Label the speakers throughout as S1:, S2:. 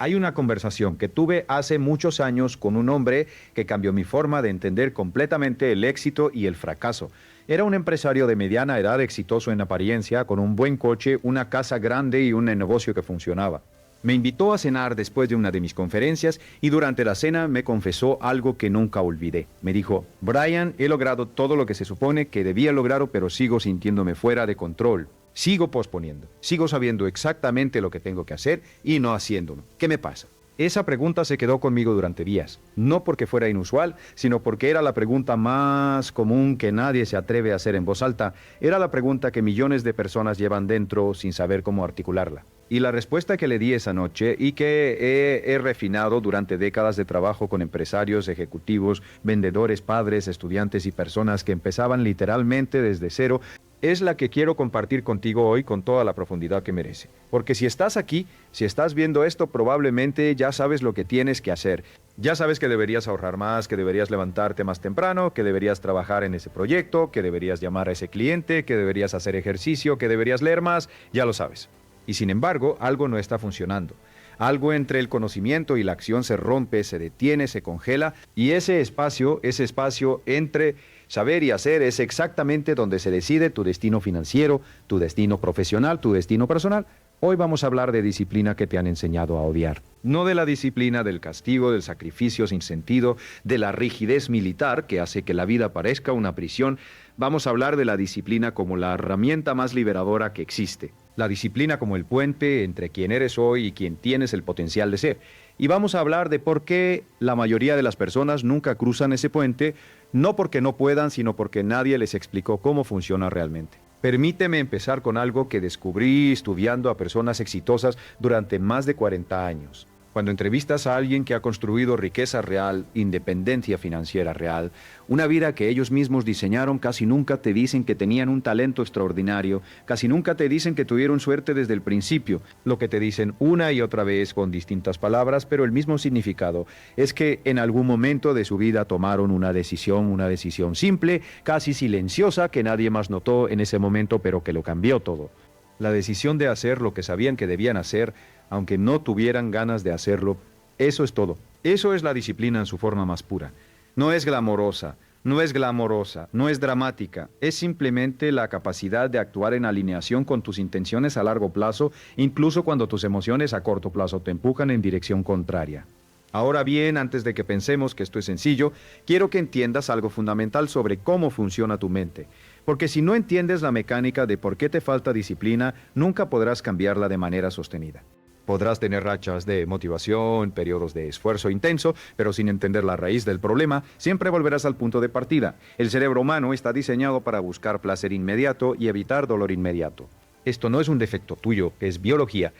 S1: Hay una conversación que tuve hace muchos años con un hombre que cambió mi forma de entender completamente el éxito y el fracaso. Era un empresario de mediana edad, exitoso en apariencia, con un buen coche, una casa grande y un negocio que funcionaba. Me invitó a cenar después de una de mis conferencias y durante la cena me confesó algo que nunca olvidé. Me dijo: Brian, he logrado todo lo que se supone que debía lograr, pero sigo sintiéndome fuera de control. Sigo posponiendo, sigo sabiendo exactamente lo que tengo que hacer y no haciéndolo. ¿Qué me pasa? Esa pregunta se quedó conmigo durante días, no porque fuera inusual, sino porque era la pregunta más común que nadie se atreve a hacer en voz alta. Era la pregunta que millones de personas llevan dentro sin saber cómo articularla. Y la respuesta que le di esa noche y que he refinado durante décadas de trabajo con empresarios, ejecutivos, vendedores, padres, estudiantes y personas que empezaban literalmente desde cero, es la que quiero compartir contigo hoy con toda la profundidad que merece. Porque si estás aquí, si estás viendo esto, probablemente ya sabes lo que tienes que hacer. Ya sabes que deberías ahorrar más, que deberías levantarte más temprano, que deberías trabajar en ese proyecto, que deberías llamar a ese cliente, que deberías hacer ejercicio, que deberías leer más, ya lo sabes. Y sin embargo, algo no está funcionando. Algo entre el conocimiento y la acción se rompe, se detiene, se congela, y ese espacio entre saber y hacer es exactamente donde se decide tu destino financiero, tu destino profesional, tu destino personal. Hoy vamos a hablar de disciplina que te han enseñado a odiar. No de la disciplina del castigo, del sacrificio sin sentido, de la rigidez militar que hace que la vida parezca una prisión. Vamos a hablar de la disciplina como la herramienta más liberadora que existe. La disciplina como el puente entre quien eres hoy y quien tienes el potencial de ser. Y vamos a hablar de por qué la mayoría de las personas nunca cruzan ese puente, no porque no puedan, sino porque nadie les explicó cómo funciona realmente. Permíteme empezar con algo que descubrí estudiando a personas exitosas durante más de 40 años. Cuando entrevistas a alguien que ha construido riqueza real, independencia financiera real, una vida que ellos mismos diseñaron, casi nunca te dicen que tenían un talento extraordinario, casi nunca te dicen que tuvieron suerte desde el principio. Lo que te dicen una y otra vez con distintas palabras, pero el mismo significado, es que en algún momento de su vida tomaron una decisión simple, casi silenciosa, que nadie más notó en ese momento, pero que lo cambió todo. La decisión de hacer lo que sabían que debían hacer, aunque no tuvieran ganas de hacerlo. Eso es todo. Eso es la disciplina en su forma más pura. No es glamorosa, no es dramática. Es simplemente la capacidad de actuar en alineación con tus intenciones a largo plazo, incluso cuando tus emociones a corto plazo te empujan en dirección contraria. Ahora bien, antes de que pensemos que esto es sencillo, quiero que entiendas algo fundamental sobre cómo funciona tu mente. Porque si no entiendes la mecánica de por qué te falta disciplina, nunca podrás cambiarla de manera sostenida. Podrás tener rachas de motivación, periodos de esfuerzo intenso, pero sin entender la raíz del problema, siempre volverás al punto de partida. El cerebro humano está diseñado para buscar placer inmediato y evitar dolor inmediato. Esto no es un defecto tuyo, es biología.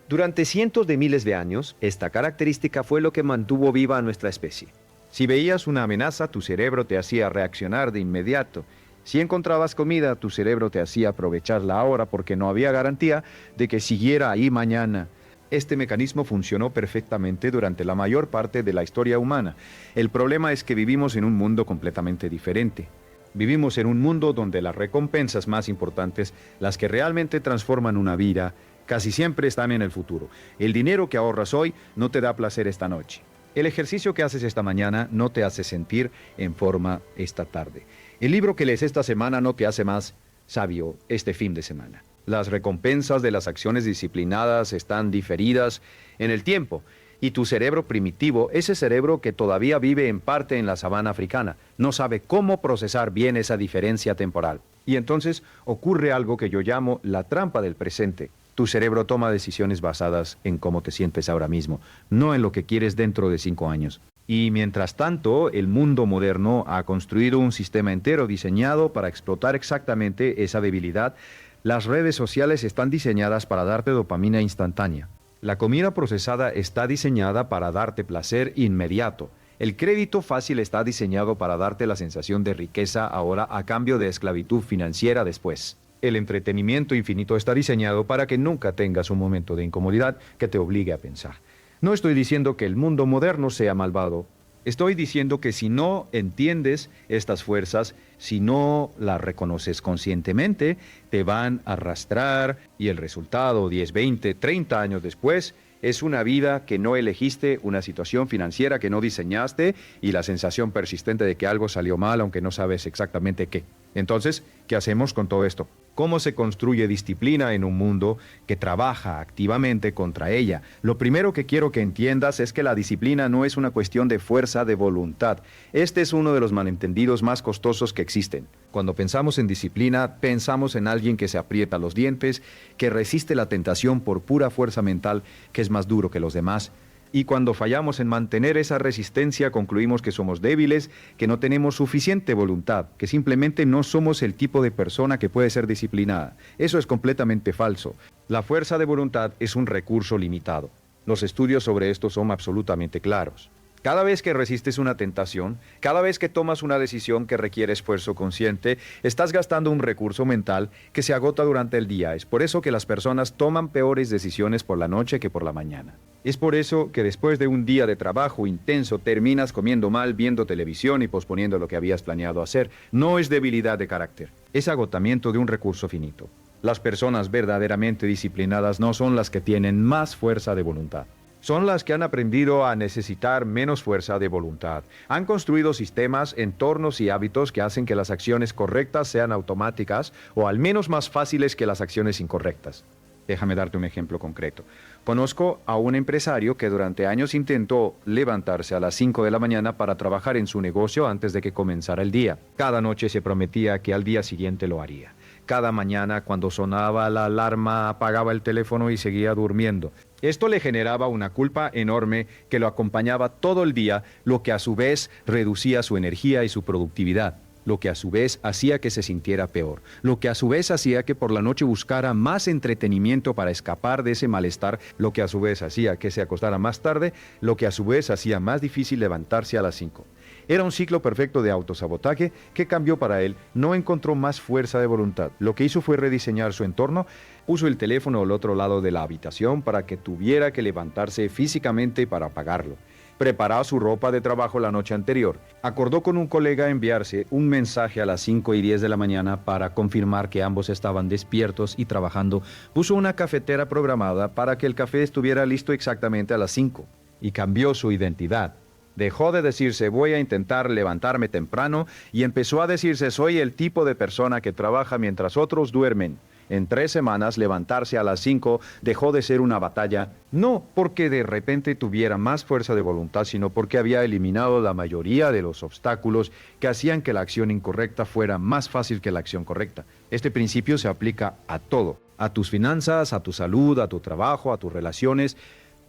S1: Durante cientos de miles de años, esta característica fue lo que mantuvo viva a nuestra especie. Si veías una amenaza, tu cerebro te hacía reaccionar de inmediato. Si encontrabas comida, tu cerebro te hacía aprovecharla ahora porque no había garantía de que siguiera ahí mañana. Este mecanismo funcionó perfectamente durante la mayor parte de la historia humana. El problema es que vivimos en un mundo completamente diferente. Vivimos en un mundo donde las recompensas más importantes, las que realmente transforman una vida, casi siempre están en el futuro. El dinero que ahorras hoy no te da placer esta noche. El ejercicio que haces esta mañana no te hace sentir en forma esta tarde. El libro que lees esta semana no te hace más sabio este fin de semana. Las recompensas de las acciones disciplinadas están diferidas en el tiempo. Y tu cerebro primitivo, ese cerebro que todavía vive en parte en la sabana africana, no sabe cómo procesar bien esa diferencia temporal. Y entonces ocurre algo que yo llamo la trampa del presente. Tu cerebro toma decisiones basadas en cómo te sientes ahora mismo, no en lo que quieres dentro de 5 años. Y mientras tanto, el mundo moderno ha construido un sistema entero diseñado para explotar exactamente esa debilidad. Las redes sociales están diseñadas para darte dopamina instantánea. La comida procesada está diseñada para darte placer inmediato. El crédito fácil está diseñado para darte la sensación de riqueza ahora a cambio de esclavitud financiera después. El entretenimiento infinito está diseñado para que nunca tengas un momento de incomodidad que te obligue a pensar. No estoy diciendo que el mundo moderno sea malvado. Estoy diciendo que si no entiendes estas fuerzas, si no las reconoces conscientemente, te van a arrastrar y el resultado 10, 20, 30 años después Es una vida que no elegiste, una situación financiera que no diseñaste y la sensación persistente de que algo salió mal aunque no sabes exactamente qué. Entonces, ¿qué hacemos con todo esto? ¿Cómo se construye disciplina en un mundo que trabaja activamente contra ella? Lo primero que quiero que entiendas es que la disciplina no es una cuestión de fuerza de voluntad. Este es uno de los malentendidos más costosos que existen. Cuando pensamos en disciplina, pensamos en alguien que se aprieta los dientes, que resiste la tentación por pura fuerza mental, que es más duro que los demás. Y cuando fallamos en mantener esa resistencia, concluimos que somos débiles, que no tenemos suficiente voluntad, que simplemente no somos el tipo de persona que puede ser disciplinada. Eso es completamente falso. La fuerza de voluntad es un recurso limitado. Los estudios sobre esto son absolutamente claros. Cada vez que resistes una tentación, cada vez que tomas una decisión que requiere esfuerzo consciente, estás gastando un recurso mental que se agota durante el día. Es por eso que las personas toman peores decisiones por la noche que por la mañana. Es por eso que después de un día de trabajo intenso terminas comiendo mal, viendo televisión y posponiendo lo que habías planeado hacer. No es debilidad de carácter, es agotamiento de un recurso finito. Las personas verdaderamente disciplinadas no son las que tienen más fuerza de voluntad. Son las que han aprendido a necesitar menos fuerza de voluntad. Han construido sistemas, entornos y hábitos que hacen que las acciones correctas sean automáticas o al menos más fáciles que las acciones incorrectas. Déjame darte un ejemplo concreto. Conozco a un empresario que durante años intentó levantarse a las 5 de la mañana para trabajar en su negocio antes de que comenzara el día. Cada noche se prometía que al día siguiente lo haría. Cada mañana, cuando sonaba la alarma, apagaba el teléfono y seguía durmiendo. Esto le generaba una culpa enorme que lo acompañaba todo el día, lo que a su vez reducía su energía y su productividad, lo que a su vez hacía que se sintiera peor, lo que a su vez hacía que por la noche buscara más entretenimiento para escapar de ese malestar, lo que a su vez hacía que se acostara más tarde, lo que a su vez hacía más difícil levantarse a las 5. Era un ciclo perfecto de autosabotaje que cambió para él. No encontró más fuerza de voluntad. Lo que hizo fue rediseñar su entorno. Puso el teléfono al otro lado de la habitación para que tuviera que levantarse físicamente para apagarlo. Preparó su ropa de trabajo la noche anterior. Acordó con un colega enviarse un mensaje a las 5:10 de la mañana para confirmar que ambos estaban despiertos y trabajando. Puso una cafetera programada para que el café estuviera listo exactamente a las 5. Y cambió su identidad. Dejó de decirse voy a intentar levantarme temprano y empezó a decirse soy el tipo de persona que trabaja mientras otros duermen. En 3 semanas levantarse a las 5 dejó de ser una batalla, no porque de repente tuviera más fuerza de voluntad, sino porque había eliminado la mayoría de los obstáculos que hacían que la acción incorrecta fuera más fácil que la acción correcta. Este principio se aplica a todo, a tus finanzas, a tu salud, a tu trabajo, a tus relaciones.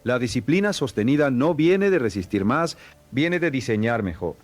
S1: La disciplina sostenida no viene de resistir más, viene de diseñar mejor.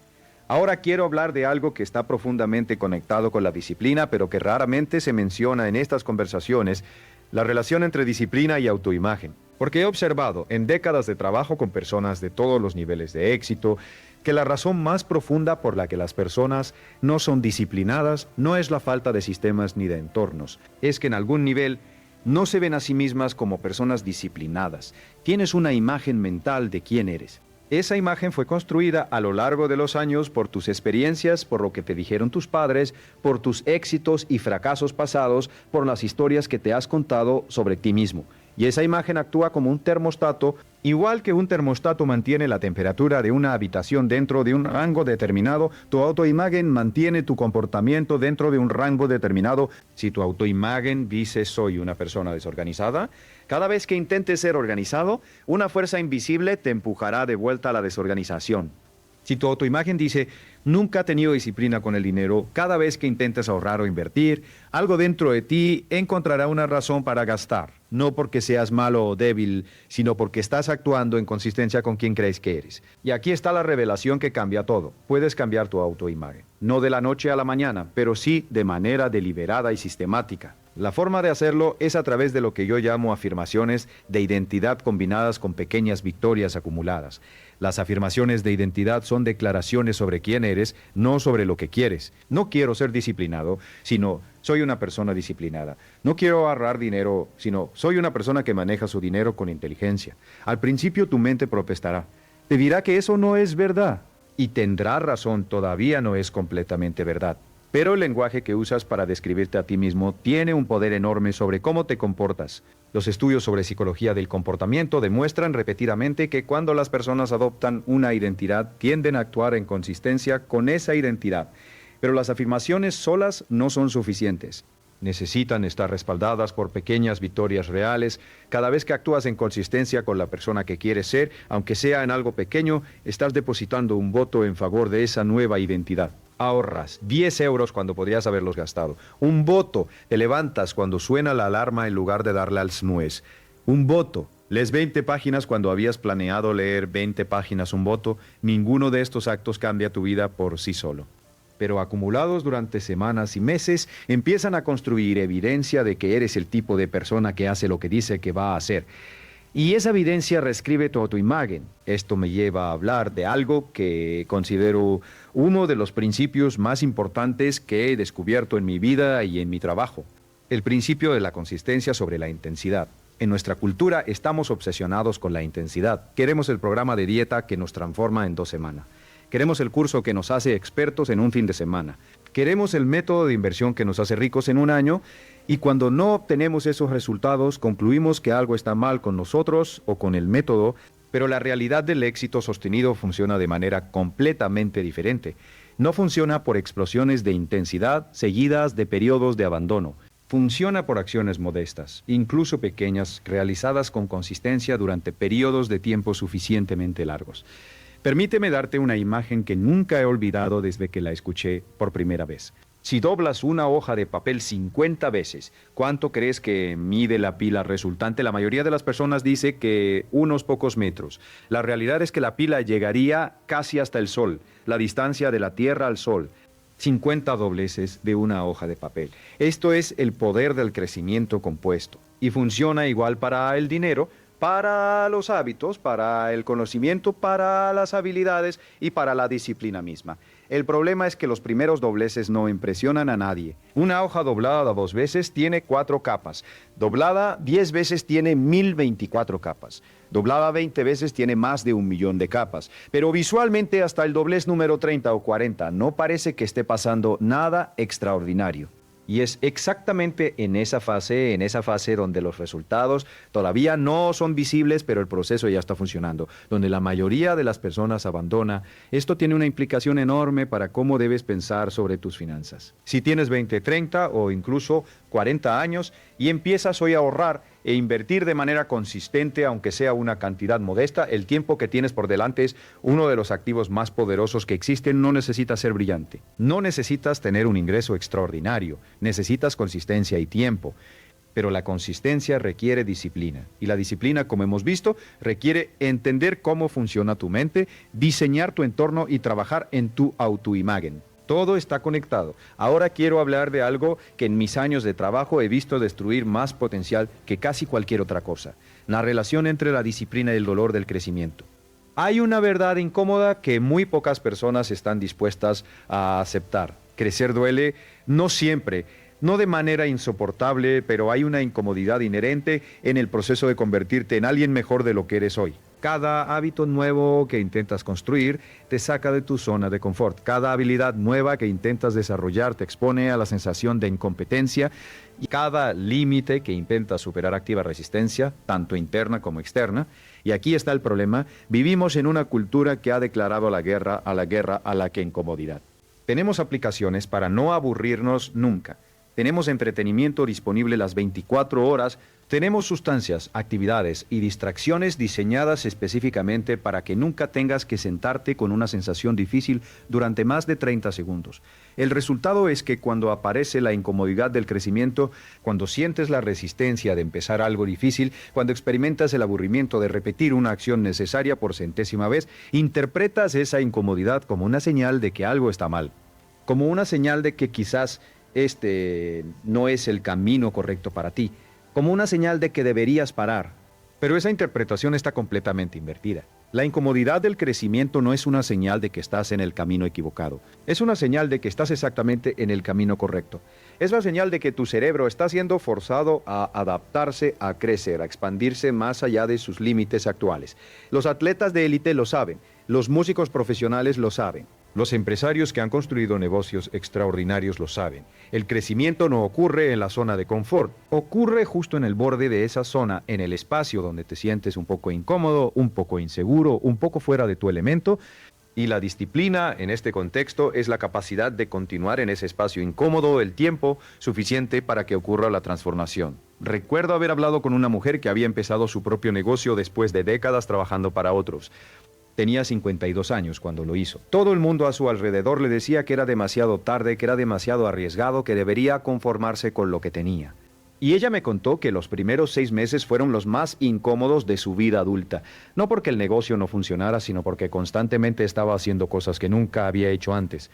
S1: Ahora quiero hablar de algo que está profundamente conectado con la disciplina, pero que raramente se menciona en estas conversaciones, la relación entre disciplina y autoimagen. Porque he observado en décadas de trabajo con personas de todos los niveles de éxito, que la razón más profunda por la que las personas no son disciplinadas no es la falta de sistemas ni de entornos, es que en algún nivel no se ven a sí mismas como personas disciplinadas. Tienes una imagen mental de quién eres. Esa imagen fue construida a lo largo de los años por tus experiencias, por lo que te dijeron tus padres, por tus éxitos y fracasos pasados, por las historias que te has contado sobre ti mismo. Y esa imagen actúa como un termostato, igual que un termostato mantiene la temperatura de una habitación dentro de un rango determinado, tu autoimagen mantiene tu comportamiento dentro de un rango determinado. Si tu autoimagen dice soy una persona desorganizada, cada vez que intentes ser organizado, una fuerza invisible te empujará de vuelta a la desorganización. Si tu autoimagen dice, nunca he tenido disciplina con el dinero, cada vez que intentes ahorrar o invertir, algo dentro de ti encontrará una razón para gastar. No porque seas malo o débil, sino porque estás actuando en consistencia con quien crees que eres. Y aquí está la revelación que cambia todo. Puedes cambiar tu autoimagen. No de la noche a la mañana, pero sí de manera deliberada y sistemática. La forma de hacerlo es a través de lo que yo llamo afirmaciones de identidad combinadas con pequeñas victorias acumuladas. Las afirmaciones de identidad son declaraciones sobre quién eres, no sobre lo que quieres. No quiero ser disciplinado, sino soy una persona disciplinada. No quiero ahorrar dinero, sino soy una persona que maneja su dinero con inteligencia. Al principio tu mente protestará. Te dirá que eso no es verdad. Y tendrá razón, todavía no es completamente verdad. Pero el lenguaje que usas para describirte a ti mismo tiene un poder enorme sobre cómo te comportas. Los estudios sobre psicología del comportamiento demuestran repetidamente que cuando las personas adoptan una identidad, tienden a actuar en consistencia con esa identidad. Pero las afirmaciones solas no son suficientes. Necesitan estar respaldadas por pequeñas victorias reales. Cada vez que actúas en consistencia con la persona que quieres ser, aunque sea en algo pequeño, estás depositando un voto en favor de esa nueva identidad. Ahorras 10 euros cuando podrías haberlos gastado. Un voto. Te levantas cuando suena la alarma en lugar de darle al snooze. Un voto. Lees 20 páginas cuando habías planeado leer 20 páginas. Un voto. Ninguno de estos actos cambia tu vida por sí solo. Pero acumulados durante semanas y meses, empiezan a construir evidencia de que eres el tipo de persona que hace lo que dice que va a hacer. Y esa evidencia reescribe tu autoimagen. Esto me lleva a hablar de algo que considero uno de los principios más importantes que he descubierto en mi vida y en mi trabajo. El principio de la consistencia sobre la intensidad. En nuestra cultura estamos obsesionados con la intensidad. Queremos el programa de dieta que nos transforma en 2 semanas. Queremos el curso que nos hace expertos en un fin de semana. Queremos el método de inversión que nos hace ricos en un año. Y cuando no obtenemos esos resultados, concluimos que algo está mal con nosotros o con el método, pero la realidad del éxito sostenido funciona de manera completamente diferente. No funciona por explosiones de intensidad seguidas de periodos de abandono. Funciona por acciones modestas, incluso pequeñas, realizadas con consistencia durante periodos de tiempo suficientemente largos. Permíteme darte una imagen que nunca he olvidado desde que la escuché por primera vez. Si doblas una hoja de papel 50 veces, ¿cuánto crees que mide la pila resultante? La mayoría de las personas dice que unos pocos metros. La realidad es que la pila llegaría casi hasta el Sol, la distancia de la Tierra al Sol. 50 dobleces de una hoja de papel. Esto es el poder del crecimiento compuesto. Y funciona igual para el dinero, para los hábitos, para el conocimiento, para las habilidades y para la disciplina misma. El problema es que los primeros dobleces no impresionan a nadie. Una hoja doblada 2 veces tiene 4 capas. Doblada 10 veces tiene 1024 capas. Doblada 20 veces tiene más de 1.000.000 de capas. Pero visualmente hasta el doblez número 30 o 40 no parece que esté pasando nada extraordinario. Y es exactamente en esa fase donde los resultados todavía no son visibles, pero el proceso ya está funcionando, donde la mayoría de las personas abandona. Esto tiene una implicación enorme para cómo debes pensar sobre tus finanzas. Si tienes 20, 30 o incluso 40 años y empiezas hoy a ahorrar e invertir de manera consistente, aunque sea una cantidad modesta, el tiempo que tienes por delante es uno de los activos más poderosos que existen. No necesitas ser brillante, no necesitas tener un ingreso extraordinario, necesitas consistencia y tiempo. Pero la consistencia requiere disciplina. Y la disciplina, como hemos visto, requiere entender cómo funciona tu mente, diseñar tu entorno y trabajar en tu autoimagen. Todo está conectado. Ahora quiero hablar de algo que en mis años de trabajo he visto destruir más potencial que casi cualquier otra cosa. La relación entre la disciplina y el dolor del crecimiento. Hay una verdad incómoda que muy pocas personas están dispuestas a aceptar. Crecer duele, no siempre, no de manera insoportable, pero hay una incomodidad inherente en el proceso de convertirte en alguien mejor de lo que eres hoy. Cada hábito nuevo que intentas construir te saca de tu zona de confort. Cada habilidad nueva que intentas desarrollar te expone a la sensación de incompetencia. Y cada límite que intentas superar activa resistencia, tanto interna como externa. Y aquí está el problema. Vivimos en una cultura que ha declarado la guerra a la que incomodidad. Tenemos aplicaciones para no aburrirnos nunca. Tenemos entretenimiento disponible las 24 horas. Tenemos sustancias, actividades y distracciones diseñadas específicamente para que nunca tengas que sentarte con una sensación difícil durante más de 30 segundos. El resultado es que cuando aparece la incomodidad del crecimiento, cuando sientes la resistencia de empezar algo difícil, cuando experimentas el aburrimiento de repetir una acción necesaria por 100ª vez, interpretas esa incomodidad como una señal de que algo está mal, como una señal de que quizás este no es el camino correcto para ti, como una señal de que deberías parar. Pero esa interpretación está completamente invertida. La incomodidad del crecimiento no es una señal de que estás en el camino equivocado. Es una señal de que estás exactamente en el camino correcto. Es la señal de que tu cerebro está siendo forzado a adaptarse, a crecer, a expandirse más allá de sus límites actuales. Los atletas de élite lo saben. Los músicos profesionales lo saben. Los empresarios que han construido negocios extraordinarios lo saben. El crecimiento no ocurre en la zona de confort, ocurre justo en el borde de esa zona, en el espacio donde te sientes un poco incómodo, un poco inseguro, un poco fuera de tu elemento. Y la disciplina en este contexto es la capacidad de continuar en ese espacio incómodo el tiempo suficiente para que ocurra la transformación. Recuerdo haber hablado con una mujer que había empezado su propio negocio después de décadas trabajando para otros. Tenía 52 años cuando lo hizo. Todo el mundo a su alrededor le decía que era demasiado tarde, que era demasiado arriesgado, que debería conformarse con lo que tenía. Y ella me contó que los primeros 6 meses fueron los más incómodos de su vida adulta. No porque el negocio no funcionara, sino porque constantemente estaba haciendo cosas que nunca había hecho antes.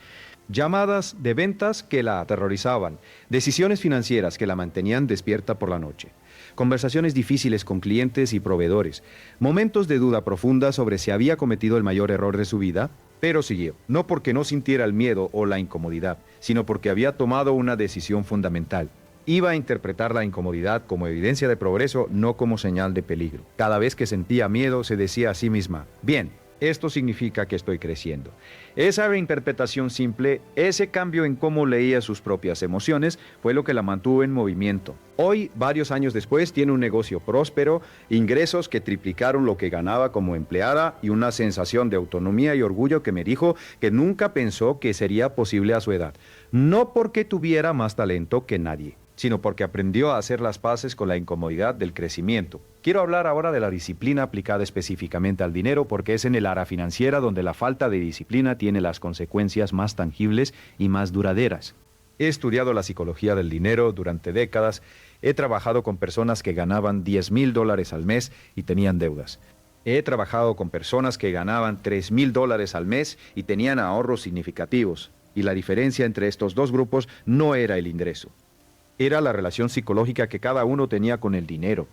S1: Llamadas de ventas que la aterrorizaban, decisiones financieras que la mantenían despierta por la noche. Conversaciones difíciles con clientes y proveedores, momentos de duda profunda sobre si había cometido el mayor error de su vida, pero siguió, no porque no sintiera el miedo o la incomodidad, sino porque había tomado una decisión fundamental. Iba a interpretar la incomodidad como evidencia de progreso, no como señal de peligro. Cada vez que sentía miedo, se decía a sí misma, bien, esto significa que estoy creciendo. Esa reinterpretación simple, ese cambio en cómo leía sus propias emociones, fue lo que la mantuvo en movimiento. Hoy, varios años después, tiene un negocio próspero, ingresos que triplicaron lo que ganaba como empleada y una sensación de autonomía y orgullo que me dijo que nunca pensó que sería posible a su edad. No porque tuviera más talento que nadie, sino porque aprendió a hacer las paces con la incomodidad del crecimiento. Quiero hablar ahora de la disciplina aplicada específicamente al dinero, porque es en el área financiera donde la falta de disciplina tiene las consecuencias más tangibles y más duraderas. He estudiado la psicología del dinero durante décadas, he trabajado con personas que ganaban $10,000 al mes y tenían deudas. He trabajado con personas que ganaban $3,000 al mes y tenían ahorros significativos, y la diferencia entre estos dos grupos no era el ingreso. Era la relación psicológica que cada uno tenía con el dinero.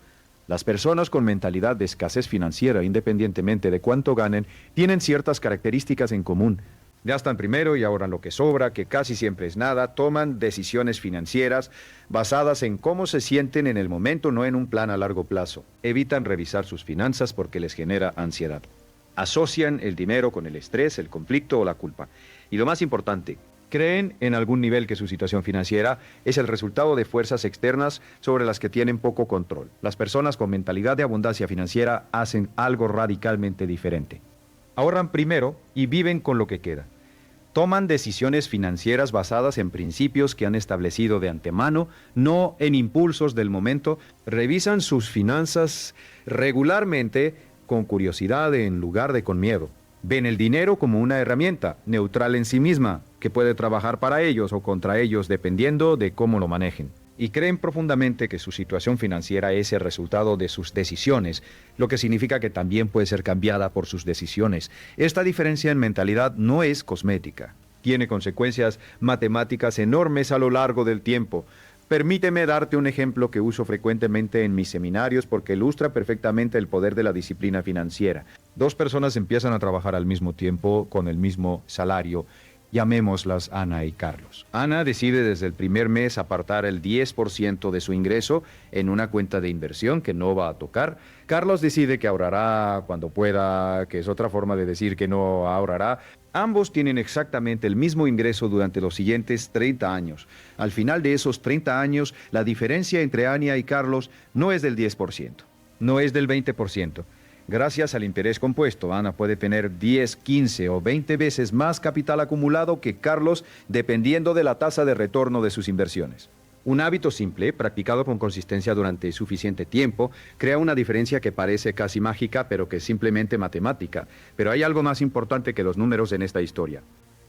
S1: Las personas con mentalidad de escasez financiera, independientemente de cuánto ganen, tienen ciertas características en común. Gastan primero y ahorran lo que sobra, que casi siempre es nada, toman decisiones financieras basadas en cómo se sienten en el momento, no en un plan a largo plazo. Evitan revisar sus finanzas porque les genera ansiedad. Asocian el dinero con el estrés, el conflicto o la culpa. Y lo más importante, creen en algún nivel que su situación financiera es el resultado de fuerzas externas sobre las que tienen poco control. Las personas con mentalidad de abundancia financiera hacen algo radicalmente diferente. Ahorran primero y viven con lo que queda. Toman decisiones financieras basadas en principios que han establecido de antemano, no en impulsos del momento. Revisan sus finanzas regularmente con curiosidad en lugar de con miedo. Ven el dinero como una herramienta, neutral en sí misma, que puede trabajar para ellos o contra ellos dependiendo de cómo lo manejen. Y creen profundamente que su situación financiera es el resultado de sus decisiones, lo que significa que también puede ser cambiada por sus decisiones. Esta diferencia en mentalidad no es cosmética. Tiene consecuencias matemáticas enormes a lo largo del tiempo. Permíteme darte un ejemplo que uso frecuentemente en mis seminarios porque ilustra perfectamente el poder de la disciplina financiera. 2 personas empiezan a trabajar al mismo tiempo con el mismo salario. Llamémoslas Ana y Carlos. Ana decide desde el primer mes apartar el 10% de su ingreso en una cuenta de inversión que no va a tocar. Carlos decide que ahorrará cuando pueda, que es otra forma de decir que no ahorrará. Ambos tienen exactamente el mismo ingreso durante los siguientes 30 años. Al final de esos 30 años, la diferencia entre Ana y Carlos no es del 10%, no es del 20%. Gracias al interés compuesto, Ana puede tener 10, 15 o 20 veces más capital acumulado que Carlos, dependiendo de la tasa de retorno de sus inversiones. Un hábito simple, practicado con consistencia durante suficiente tiempo, crea una diferencia que parece casi mágica, pero que es simplemente matemática. Pero hay algo más importante que los números en esta historia.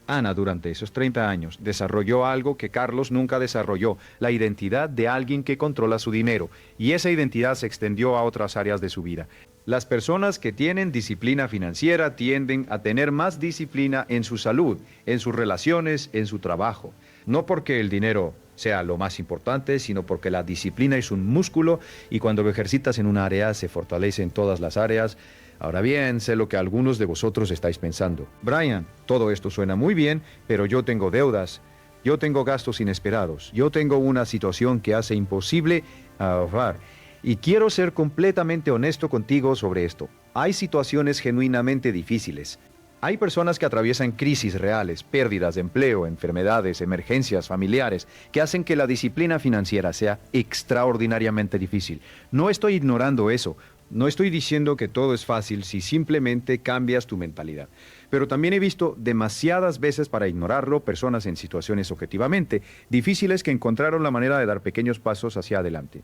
S1: Ana, durante esos 30 años, desarrolló algo que Carlos nunca desarrolló, la identidad de alguien que controla su dinero, y esa identidad se extendió a otras áreas de su vida. Las personas que tienen disciplina financiera tienden a tener más disciplina en su salud, en sus relaciones, en su trabajo. No porque el dinero sea lo más importante, sino porque la disciplina es un músculo y cuando lo ejercitas en un área se fortalece en todas las áreas. Ahora bien, sé lo que algunos de vosotros estáis pensando. Brian, todo esto suena muy bien, pero yo tengo deudas, yo tengo gastos inesperados, yo tengo una situación que hace imposible ahorrar. Y quiero ser completamente honesto contigo sobre esto. Hay situaciones genuinamente difíciles. Hay personas que atraviesan crisis reales, pérdidas de empleo, enfermedades, emergencias familiares, que hacen que la disciplina financiera sea extraordinariamente difícil. No estoy ignorando eso. No estoy diciendo que todo es fácil si simplemente cambias tu mentalidad. Pero también he visto demasiadas veces para ignorarlo personas en situaciones objetivamente difíciles que encontraron la manera de dar pequeños pasos hacia adelante.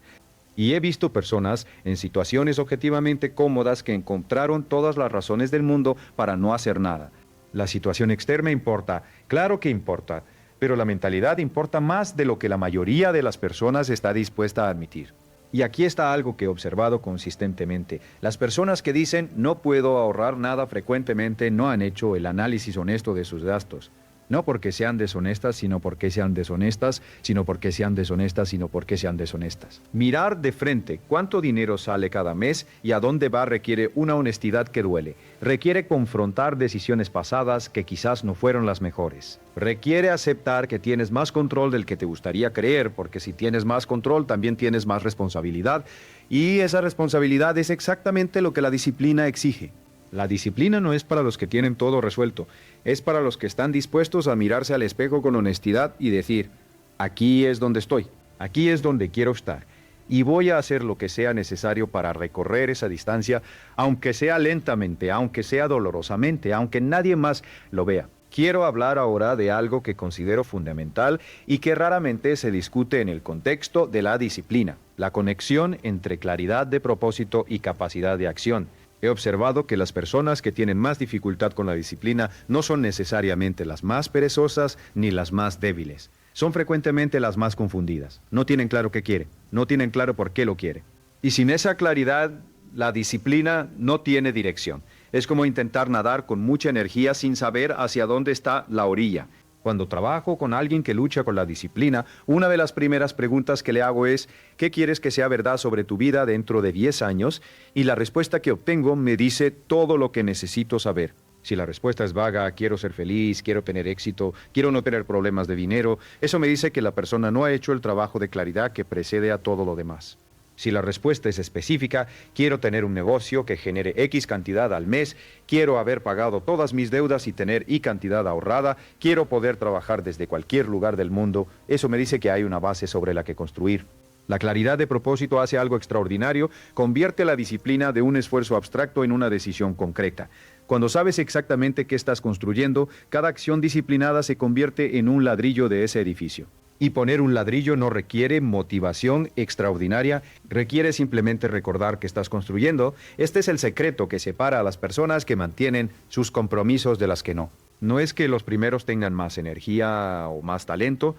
S1: Y he visto personas en situaciones objetivamente cómodas que encontraron todas las razones del mundo para no hacer nada. La situación externa importa, claro que importa, pero la mentalidad importa más de lo que la mayoría de las personas está dispuesta a admitir. Y aquí está algo que he observado consistentemente. Las personas que dicen no puedo ahorrar nada frecuentemente no han hecho el análisis honesto de sus gastos. No porque sean deshonestas, sino porque sean deshonestas, sino porque sean deshonestas, sino porque sean deshonestas. Mirar de frente cuánto dinero sale cada mes y a dónde va requiere una honestidad que duele. Requiere confrontar decisiones pasadas que quizás no fueron las mejores. Requiere aceptar que tienes más control del que te gustaría creer, porque si tienes más control también tienes más responsabilidad. Y esa responsabilidad es exactamente lo que la disciplina exige. La disciplina no es para los que tienen todo resuelto, es para los que están dispuestos a mirarse al espejo con honestidad y decir, aquí es donde estoy, aquí es donde quiero estar, y voy a hacer lo que sea necesario para recorrer esa distancia, aunque sea lentamente, aunque sea dolorosamente, aunque nadie más lo vea. Quiero hablar ahora de algo que considero fundamental y que raramente se discute en el contexto de la disciplina, la conexión entre claridad de propósito y capacidad de acción. He observado que las personas que tienen más dificultad con la disciplina no son necesariamente las más perezosas ni las más débiles. Son frecuentemente las más confundidas. No tienen claro qué quiere, no tienen claro por qué lo quiere. Y sin esa claridad, la disciplina no tiene dirección. Es como intentar nadar con mucha energía sin saber hacia dónde está la orilla. Cuando trabajo con alguien que lucha con la disciplina, una de las primeras preguntas que le hago es, ¿qué quieres que sea verdad sobre tu vida dentro de 10 años? Y la respuesta que obtengo me dice todo lo que necesito saber. Si la respuesta es vaga, quiero ser feliz, quiero tener éxito, quiero no tener problemas de dinero, eso me dice que la persona no ha hecho el trabajo de claridad que precede a todo lo demás. Si la respuesta es específica, quiero tener un negocio que genere X cantidad al mes, quiero haber pagado todas mis deudas y tener Y cantidad ahorrada, quiero poder trabajar desde cualquier lugar del mundo, eso me dice que hay una base sobre la que construir. La claridad de propósito hace algo extraordinario, convierte la disciplina de un esfuerzo abstracto en una decisión concreta. Cuando sabes exactamente qué estás construyendo, cada acción disciplinada se convierte en un ladrillo de ese edificio. Y poner un ladrillo no requiere motivación extraordinaria, requiere simplemente recordar que estás construyendo. Este es el secreto que separa a las personas que mantienen sus compromisos de las que no. No es que los primeros tengan más energía o más talento,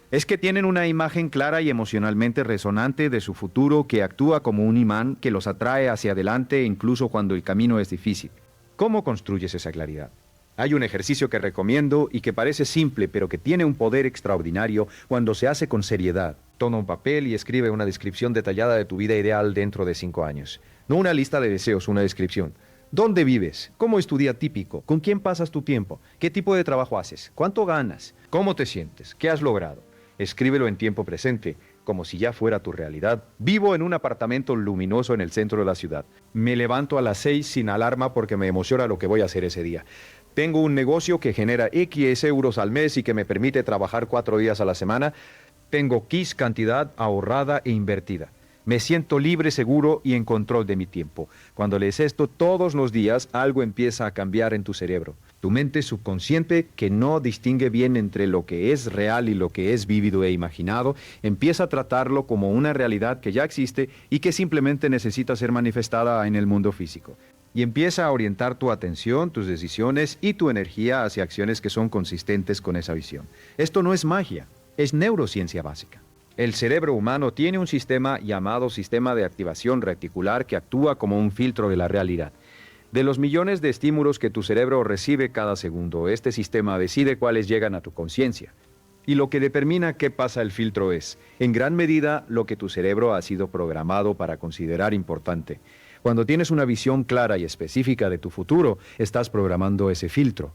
S1: es que tienen una imagen clara y emocionalmente resonante de su futuro que actúa como un imán que los atrae hacia adelante incluso cuando el camino es difícil. ¿Cómo construyes esa claridad? Hay un ejercicio que recomiendo y que parece simple, pero que tiene un poder extraordinario cuando se hace con seriedad. Toma un papel y escribe una descripción detallada de tu vida ideal dentro de 5 años. No una lista de deseos, una descripción. ¿Dónde vives? ¿Cómo es tu día típico? ¿Con quién pasas tu tiempo? ¿Qué tipo de trabajo haces? ¿Cuánto ganas? ¿Cómo te sientes? ¿Qué has logrado? Escríbelo en tiempo presente, como si ya fuera tu realidad. Vivo en un apartamento luminoso en el centro de la ciudad. Me levanto a las 6 sin alarma porque me emociona lo que voy a hacer ese día. Tengo un negocio que genera X euros al mes y que me permite trabajar 4 días a la semana. Tengo X cantidad ahorrada e invertida. Me siento libre, seguro y en control de mi tiempo. Cuando lees esto todos los días, algo empieza a cambiar en tu cerebro. Tu mente subconsciente, que no distingue bien entre lo que es real y lo que es vívido e imaginado, empieza a tratarlo como una realidad que ya existe y que simplemente necesita ser manifestada en el mundo físico. Y empieza a orientar tu atención, tus decisiones y tu energía hacia acciones que son consistentes con esa visión. Esto no es magia, es neurociencia básica. El cerebro humano tiene un sistema llamado sistema de activación reticular que actúa como un filtro de la realidad. De los millones de estímulos que tu cerebro recibe cada segundo, este sistema decide cuáles llegan a tu conciencia. Y lo que determina qué pasa el filtro es, en gran medida, lo que tu cerebro ha sido programado para considerar importante. Cuando tienes una visión clara y específica de tu futuro, estás programando ese filtro.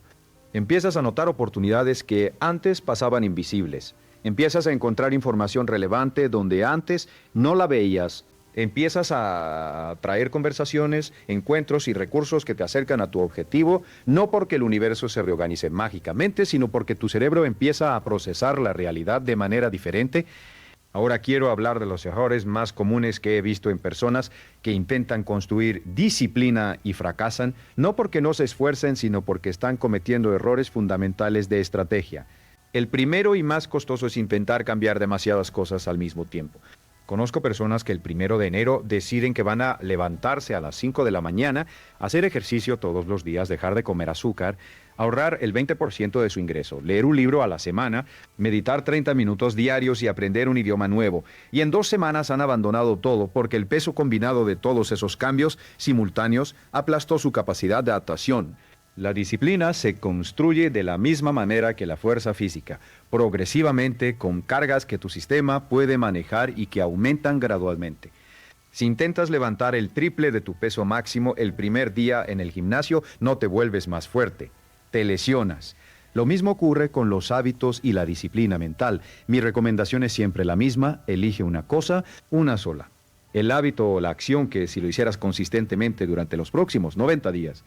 S1: Empiezas a notar oportunidades que antes pasaban invisibles. Empiezas a encontrar información relevante donde antes no la veías. Empiezas a traer conversaciones, encuentros y recursos que te acercan a tu objetivo, no porque el universo se reorganice mágicamente, sino porque tu cerebro empieza a procesar la realidad de manera diferente. Ahora quiero hablar de los errores más comunes que he visto en personas que intentan construir disciplina y fracasan, no porque no se esfuercen, sino porque están cometiendo errores fundamentales de estrategia. El primero y más costoso es intentar cambiar demasiadas cosas al mismo tiempo. Conozco personas que el 1 de enero deciden que van a levantarse a las 5 de la mañana, hacer ejercicio todos los días, dejar de comer azúcar, ahorrar el 20% de su ingreso, leer un libro a la semana, meditar 30 minutos diarios y aprender un idioma nuevo. Y en 2 semanas han abandonado todo porque el peso combinado de todos esos cambios simultáneos aplastó su capacidad de adaptación. La disciplina se construye de la misma manera que la fuerza física, progresivamente con cargas que tu sistema puede manejar y que aumentan gradualmente. Si intentas levantar el triple de tu peso máximo el primer día en el gimnasio, no te vuelves más fuerte, te lesionas. Lo mismo ocurre con los hábitos y la disciplina mental. Mi recomendación es siempre la misma: elige una cosa, una sola. El hábito o la acción que, si lo hicieras consistentemente durante los próximos 90 días,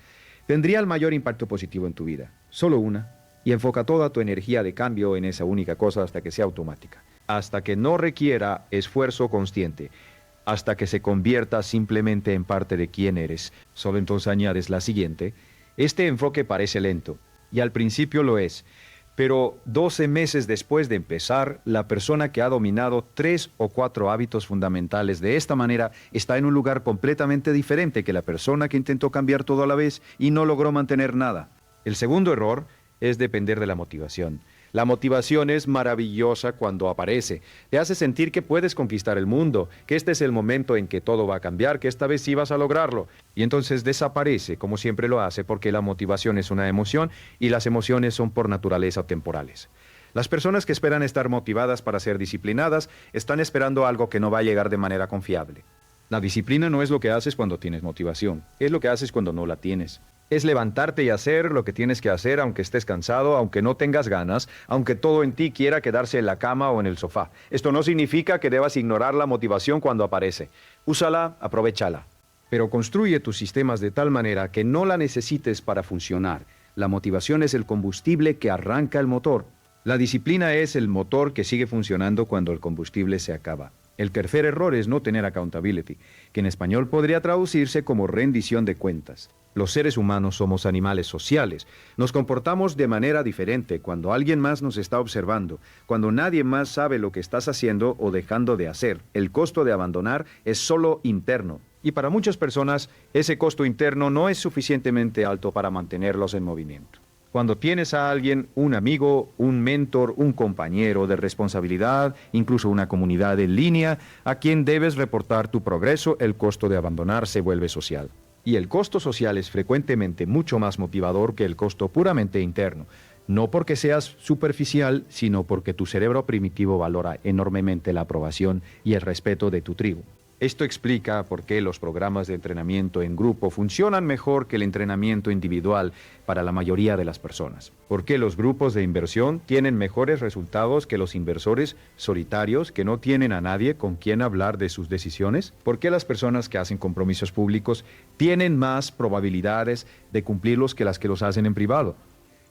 S1: tendría el mayor impacto positivo en tu vida. Solo una, y enfoca toda tu energía de cambio en esa única cosa hasta que sea automática, hasta que no requiera esfuerzo consciente, hasta que se convierta simplemente en parte de quién eres. Solo entonces añades la siguiente: este enfoque parece lento, y al principio lo es, pero 12 meses después de empezar, la persona que ha dominado 3 o 4 hábitos fundamentales de esta manera está en un lugar completamente diferente que la persona que intentó cambiar todo a la vez y no logró mantener nada. El segundo error es depender de la motivación. La motivación es maravillosa cuando aparece. Te hace sentir que puedes conquistar el mundo, que este es el momento en que todo va a cambiar, que esta vez sí vas a lograrlo. Y entonces desaparece, como siempre lo hace, porque la motivación es una emoción y las emociones son por naturaleza temporales. Las personas que esperan estar motivadas para ser disciplinadas están esperando algo que no va a llegar de manera confiable. La disciplina no es lo que haces cuando tienes motivación, es lo que haces cuando no la tienes. Es levantarte y hacer lo que tienes que hacer aunque estés cansado, aunque no tengas ganas, aunque todo en ti quiera quedarse en la cama o en el sofá. Esto no significa que debas ignorar la motivación cuando aparece. Úsala, aprovéchala. Pero construye tus sistemas de tal manera que no la necesites para funcionar. La motivación es el combustible que arranca el motor. La disciplina es el motor que sigue funcionando cuando el combustible se acaba. El tercer error es no tener accountability, que en español podría traducirse como rendición de cuentas. Los seres humanos somos animales sociales. Nos comportamos de manera diferente cuando alguien más nos está observando, cuando nadie más sabe lo que estás haciendo o dejando de hacer. El costo de abandonar es solo interno. Y para muchas personas, ese costo interno no es suficientemente alto para mantenerlos en movimiento. Cuando tienes a alguien, un amigo, un mentor, un compañero de responsabilidad, incluso una comunidad en línea, a quien debes reportar tu progreso, el costo de abandonar se vuelve social. Y el costo social es frecuentemente mucho más motivador que el costo puramente interno. No porque seas superficial, sino porque tu cerebro primitivo valora enormemente la aprobación y el respeto de tu tribu. Esto explica por qué los programas de entrenamiento en grupo funcionan mejor que el entrenamiento individual para la mayoría de las personas. Por qué los grupos de inversión tienen mejores resultados que los inversores solitarios que no tienen a nadie con quien hablar de sus decisiones. Por qué las personas que hacen compromisos públicos tienen más probabilidades de cumplirlos que las que los hacen en privado.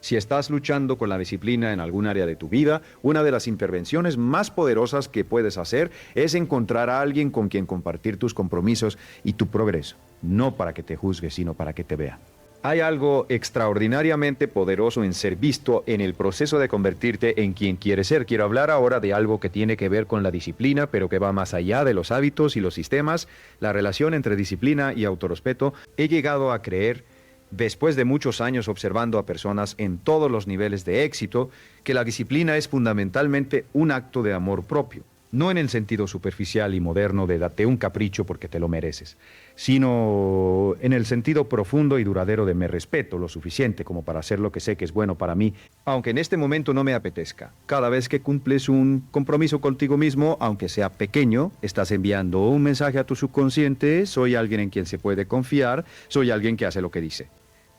S1: Si estás luchando con la disciplina en algún área de tu vida, una de las intervenciones más poderosas que puedes hacer es encontrar a alguien con quien compartir tus compromisos y tu progreso. No para que te juzgue, sino para que te vea. Hay algo extraordinariamente poderoso en ser visto en el proceso de convertirte en quien quieres ser. Quiero hablar ahora de algo que tiene que ver con la disciplina, pero que va más allá de los hábitos y los sistemas. La relación entre disciplina y autorrespeto. He llegado a creer, después de muchos años observando a personas en todos los niveles de éxito, que la disciplina es fundamentalmente un acto de amor propio. No en el sentido superficial y moderno de date un capricho porque te lo mereces, sino en el sentido profundo y duradero de me respeto lo suficiente como para hacer lo que sé que es bueno para mí, aunque en este momento no me apetezca. Cada vez que cumples un compromiso contigo mismo, aunque sea pequeño, estás enviando un mensaje a tu subconsciente: soy alguien en quien se puede confiar, soy alguien que hace lo que dice.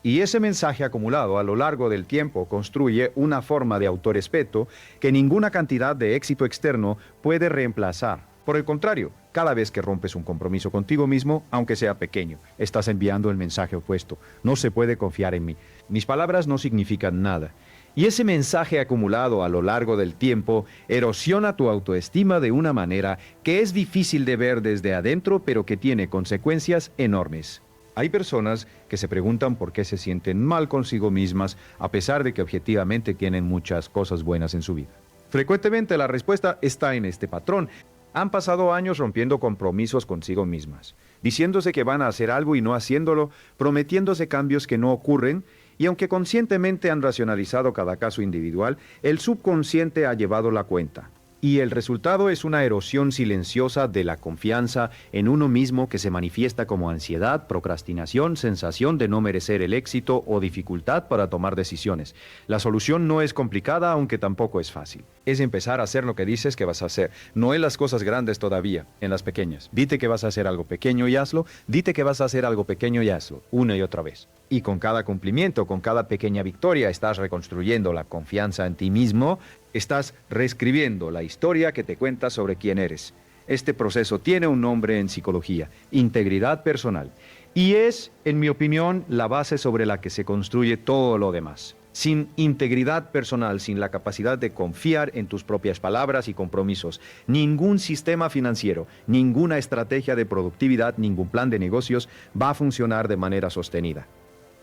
S1: Y ese mensaje acumulado a lo largo del tiempo construye una forma de autorrespeto que ninguna cantidad de éxito externo puede reemplazar. Por el contrario, Cada vez que rompes un compromiso contigo mismo, aunque sea pequeño, estás enviando el mensaje opuesto. No se puede confiar en mí. Mis palabras no significan nada. Y ese mensaje acumulado a lo largo del tiempo erosiona tu autoestima de una manera que es difícil de ver desde adentro, pero que tiene consecuencias enormes. Hay personas que se preguntan por qué se sienten mal consigo mismas, a pesar de que objetivamente tienen muchas cosas buenas en su vida. Frecuentemente la respuesta está en este patrón. Han pasado años rompiendo compromisos consigo mismas, diciéndose que van a hacer algo y no haciéndolo, prometiéndose cambios que no ocurren, y aunque conscientemente han racionalizado cada caso individual, el subconsciente ha llevado la cuenta. Y el resultado es una erosión silenciosa de la confianza en uno mismo que se manifiesta como ansiedad, procrastinación, sensación de no merecer el éxito o dificultad para tomar decisiones. La solución no es complicada, aunque tampoco es fácil. Es empezar a hacer lo que dices que vas a hacer. No en las cosas grandes todavía, en las pequeñas. Dite que vas a hacer algo pequeño y hazlo. Dite que vas a hacer algo pequeño y hazlo, una y otra vez. Y con cada cumplimiento, con cada pequeña victoria, estás reconstruyendo la confianza en ti mismo. Estás reescribiendo la historia que te cuenta sobre quién eres. Este proceso tiene un nombre en psicología: integridad personal. Y es, en mi opinión, la base sobre la que se construye todo lo demás. Sin integridad personal, sin la capacidad de confiar en tus propias palabras y compromisos, ningún sistema financiero, ninguna estrategia de productividad, ningún plan de negocios va a funcionar de manera sostenida.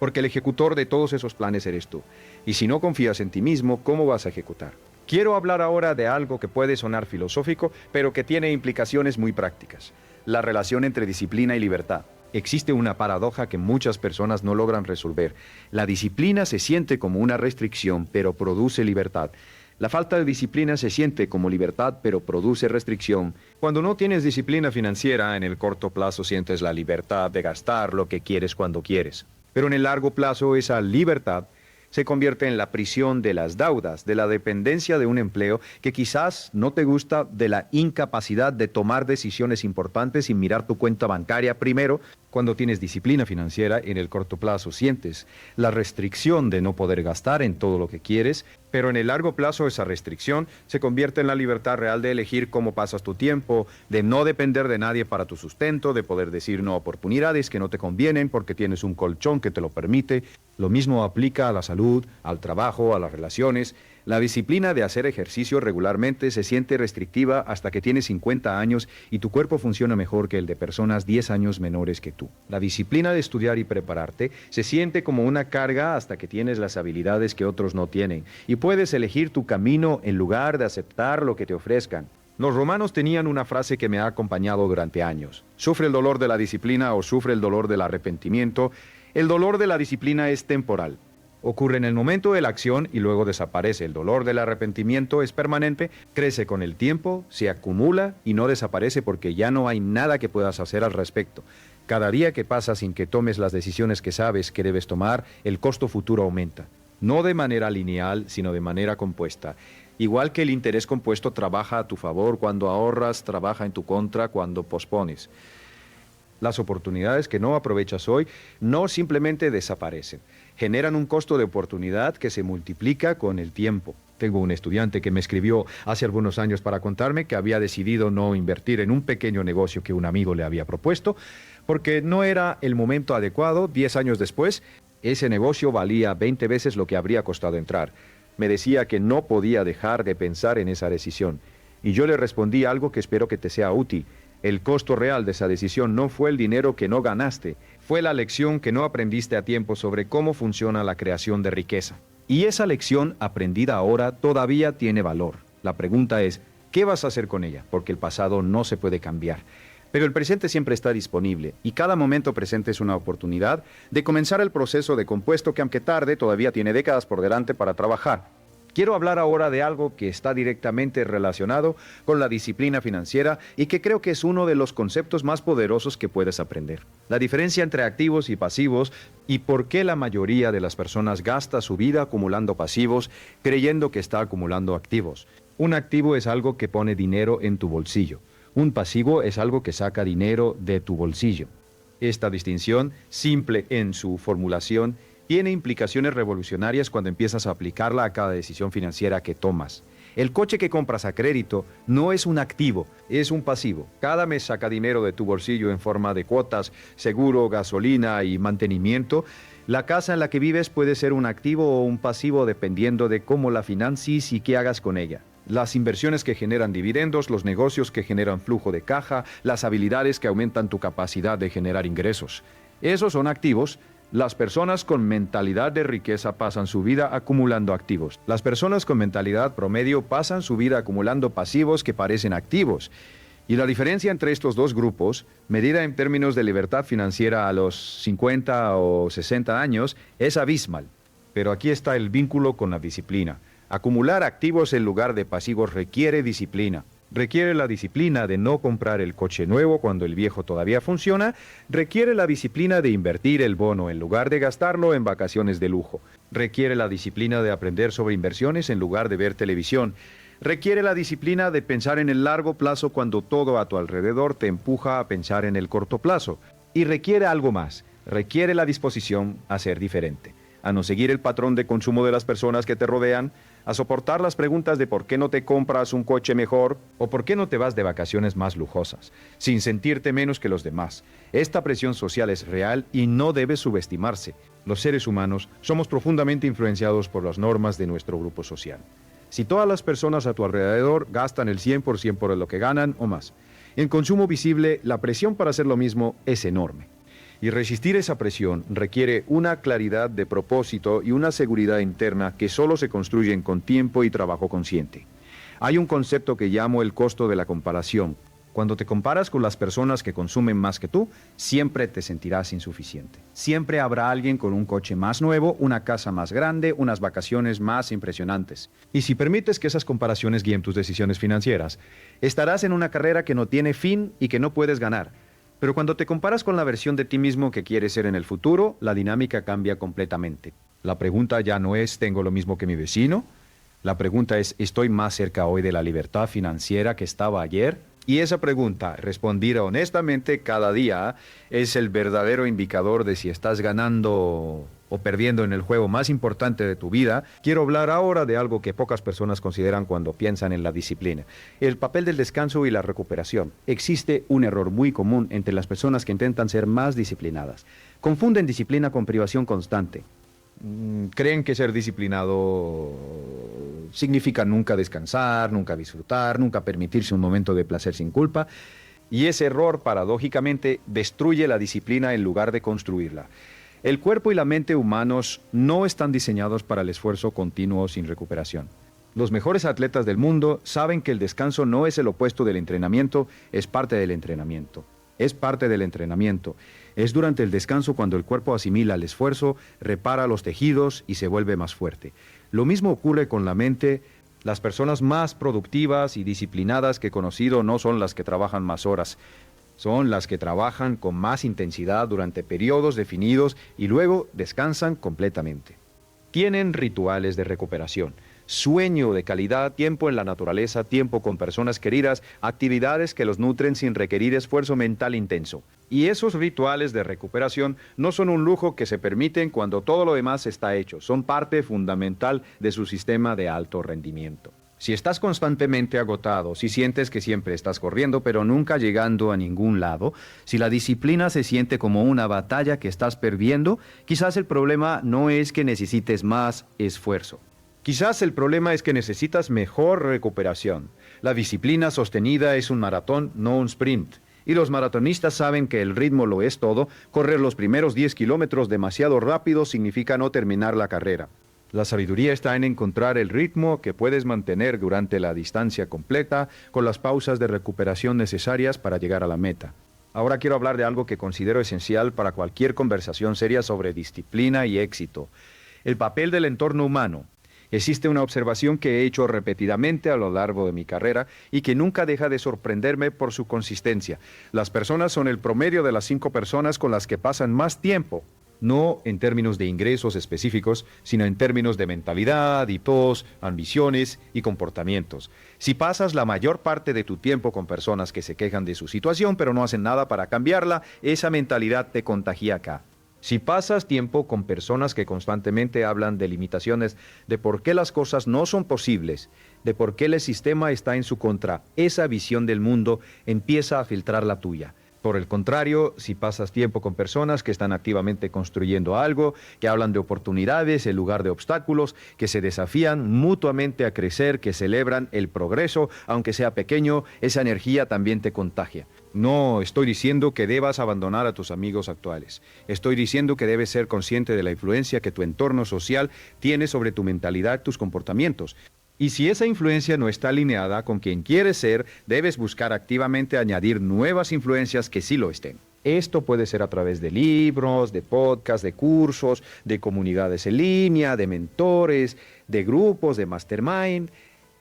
S1: Porque el ejecutor de todos esos planes eres tú. Y si no confías en ti mismo, ¿cómo vas a ejecutar? Quiero hablar ahora de algo que puede sonar filosófico, pero que tiene implicaciones muy prácticas: la relación entre disciplina y libertad. Existe una paradoja que muchas personas no logran resolver. La disciplina se siente como una restricción, pero produce libertad. La falta de disciplina se siente como libertad, pero produce restricción. Cuando no tienes disciplina financiera, en el corto plazo sientes la libertad de gastar lo que quieres cuando quieres. Pero en el largo plazo esa libertad se convierte en la prisión de las deudas, de la dependencia de un empleo que quizás no te gusta, de la incapacidad de tomar decisiones importantes sin mirar tu cuenta bancaria primero. Cuando tienes disciplina financiera, en el corto plazo sientes la restricción de no poder gastar en todo lo que quieres, pero en el largo plazo esa restricción se convierte en la libertad real de elegir cómo pasas tu tiempo, de no depender de nadie para tu sustento, de poder decir no a oportunidades que no te convienen porque tienes un colchón que te lo permite. Lo mismo aplica a la salud, al trabajo, a las relaciones. La disciplina de hacer ejercicio regularmente se siente restrictiva hasta que tienes 50 años y tu cuerpo funciona mejor que el de personas 10 años menores que tú. La disciplina de estudiar y prepararte se siente como una carga hasta que tienes las habilidades que otros no tienen y puedes elegir tu camino en lugar de aceptar lo que te ofrezcan. Los romanos tenían una frase que me ha acompañado durante años: sufre el dolor de la disciplina o sufre el dolor del arrepentimiento. El dolor de la disciplina es temporal. Ocurre en el momento de la acción y luego desaparece. El dolor del arrepentimiento es permanente, crece con el tiempo, se acumula y no desaparece porque ya no hay nada que puedas hacer al respecto. Cada día que pasa sin que tomes las decisiones que sabes que debes tomar, el costo futuro aumenta. No de manera lineal, sino de manera compuesta. Igual que el interés compuesto trabaja a tu favor cuando ahorras, trabaja en tu contra cuando pospones. Las oportunidades que no aprovechas hoy no simplemente desaparecen. Generan un costo de oportunidad que se multiplica con el tiempo. Tengo un estudiante que me escribió hace algunos años para contarme que había decidido no invertir en un pequeño negocio que un amigo le había propuesto porque no era el momento adecuado. 10 años después, ese negocio valía 20 veces lo que habría costado entrar. Me decía que no podía dejar de pensar en esa decisión. Y yo le respondí algo que espero que te sea útil. El costo real de esa decisión no fue el dinero que no ganaste, fue la lección que no aprendiste a tiempo sobre cómo funciona la creación de riqueza. Y esa lección aprendida ahora todavía tiene valor. La pregunta es, ¿qué vas a hacer con ella? Porque el pasado no se puede cambiar. Pero el presente siempre está disponible y cada momento presente es una oportunidad de comenzar el proceso de compuesto que, aunque tarde, todavía tiene décadas por delante para trabajar. Quiero hablar ahora de algo que está directamente relacionado con la disciplina financiera y que creo que es uno de los conceptos más poderosos que puedes aprender. La diferencia entre activos y pasivos y por qué la mayoría de las personas gasta su vida acumulando pasivos creyendo que está acumulando activos. Un activo es algo que pone dinero en tu bolsillo. Un pasivo es algo que saca dinero de tu bolsillo. Esta distinción, simple en su formulación, tiene implicaciones revolucionarias cuando empiezas a aplicarla a cada decisión financiera que tomas. El coche que compras a crédito no es un activo, es un pasivo. Cada mes saca dinero de tu bolsillo en forma de cuotas, seguro, gasolina y mantenimiento. La casa en la que vives puede ser un activo o un pasivo dependiendo de cómo la financies y qué hagas con ella. Las inversiones que generan dividendos, los negocios que generan flujo de caja, las habilidades que aumentan tu capacidad de generar ingresos. Esos son activos. Las personas con mentalidad de riqueza pasan su vida acumulando activos. Las personas con mentalidad promedio pasan su vida acumulando pasivos que parecen activos. Y la diferencia entre estos dos grupos, medida en términos de libertad financiera a los 50 o 60 años, es abismal. Pero aquí está el vínculo con la disciplina. Acumular activos en lugar de pasivos requiere disciplina. Requiere la disciplina de no comprar el coche nuevo cuando el viejo todavía funciona. Requiere la disciplina de invertir el bono en lugar de gastarlo en vacaciones de lujo. Requiere la disciplina de aprender sobre inversiones en lugar de ver televisión. Requiere la disciplina de pensar en el largo plazo cuando todo a tu alrededor te empuja a pensar en el corto plazo. Y requiere algo más. Requiere la disposición a ser diferente, a no seguir el patrón de consumo de las personas que te rodean, a soportar las preguntas de por qué no te compras un coche mejor o por qué no te vas de vacaciones más lujosas, sin sentirte menos que los demás. Esta presión social es real y no debe subestimarse. Los seres humanos somos profundamente influenciados por las normas de nuestro grupo social. Si todas las personas a tu alrededor gastan el 100% por lo que ganan o más, en consumo visible la presión para hacer lo mismo es enorme. Y resistir esa presión requiere una claridad de propósito y una seguridad interna que solo se construyen con tiempo y trabajo consciente. Hay un concepto que llamo el costo de la comparación. Cuando te comparas con las personas que consumen más que tú, siempre te sentirás insuficiente. Siempre habrá alguien con un coche más nuevo, una casa más grande, unas vacaciones más impresionantes. Y si permites que esas comparaciones guíen tus decisiones financieras, estarás en una carrera que no tiene fin y que no puedes ganar. Pero cuando te comparas con la versión de ti mismo que quieres ser en el futuro, la dinámica cambia completamente. La pregunta ya no es ¿tengo lo mismo que mi vecino? La pregunta es ¿estoy más cerca hoy de la libertad financiera que estaba ayer? Y esa pregunta, respondida honestamente cada día, es el verdadero indicador de si estás ganando o perdiendo en el juego más importante de tu vida. Quiero hablar ahora de algo que pocas personas consideran cuando piensan en la disciplina: el papel del descanso y la recuperación. Existe un error muy común entre las personas que intentan ser más disciplinadas. Confunden disciplina con privación constante. Creen que ser disciplinado significa nunca descansar, nunca disfrutar, nunca permitirse un momento de placer sin culpa. Y ese error, paradójicamente, destruye la disciplina en lugar de construirla. El cuerpo y la mente humanos no están diseñados para el esfuerzo continuo sin recuperación. Los mejores atletas del mundo saben que el descanso no es el opuesto del entrenamiento, es parte del entrenamiento. Es parte del entrenamiento. Es durante el descanso cuando el cuerpo asimila el esfuerzo, repara los tejidos y se vuelve más fuerte. Lo mismo ocurre con la mente. Las personas más productivas y disciplinadas que he conocido no son las que trabajan más horas. Son las que trabajan con más intensidad durante periodos definidos y luego descansan completamente. Tienen rituales de recuperación, sueño de calidad, tiempo en la naturaleza, tiempo con personas queridas, actividades que los nutren sin requerir esfuerzo mental intenso. Y esos rituales de recuperación no son un lujo que se permiten cuando todo lo demás está hecho, son parte fundamental de su sistema de alto rendimiento. Si estás constantemente agotado, si sientes que siempre estás corriendo pero nunca llegando a ningún lado, si la disciplina se siente como una batalla que estás perdiendo, quizás el problema no es que necesites más esfuerzo. Quizás el problema es que necesitas mejor recuperación. La disciplina sostenida es un maratón, no un sprint. Y los maratonistas saben que el ritmo lo es todo. Correr los primeros 10 kilómetros demasiado rápido significa no terminar la carrera. La sabiduría está en encontrar el ritmo que puedes mantener durante la distancia completa, con las pausas de recuperación necesarias para llegar a la meta. Ahora quiero hablar de algo que considero esencial para cualquier conversación seria sobre disciplina y éxito: el papel del entorno humano. Existe una observación que he hecho repetidamente a lo largo de mi carrera y que nunca deja de sorprenderme por su consistencia. Las personas son el promedio de las 5 personas con las que pasan más tiempo. No en términos de ingresos específicos, sino en términos de mentalidad, hitos, ambiciones y comportamientos. Si pasas la mayor parte de tu tiempo con personas que se quejan de su situación pero no hacen nada para cambiarla, esa mentalidad te contagia acá. Si pasas tiempo con personas que constantemente hablan de limitaciones, de por qué las cosas no son posibles, de por qué el sistema está en su contra, esa visión del mundo empieza a filtrar la tuya. Por el contrario, si pasas tiempo con personas que están activamente construyendo algo, que hablan de oportunidades en lugar de obstáculos, que se desafían mutuamente a crecer, que celebran el progreso, aunque sea pequeño, esa energía también te contagia. No estoy diciendo que debas abandonar a tus amigos actuales. Estoy diciendo que debes ser consciente de la influencia que tu entorno social tiene sobre tu mentalidad, tus comportamientos. Y si esa influencia no está alineada con quien quieres ser, debes buscar activamente añadir nuevas influencias que sí lo estén. Esto puede ser a través de libros, de podcasts, de cursos, de comunidades en línea, de mentores, de grupos, de mastermind.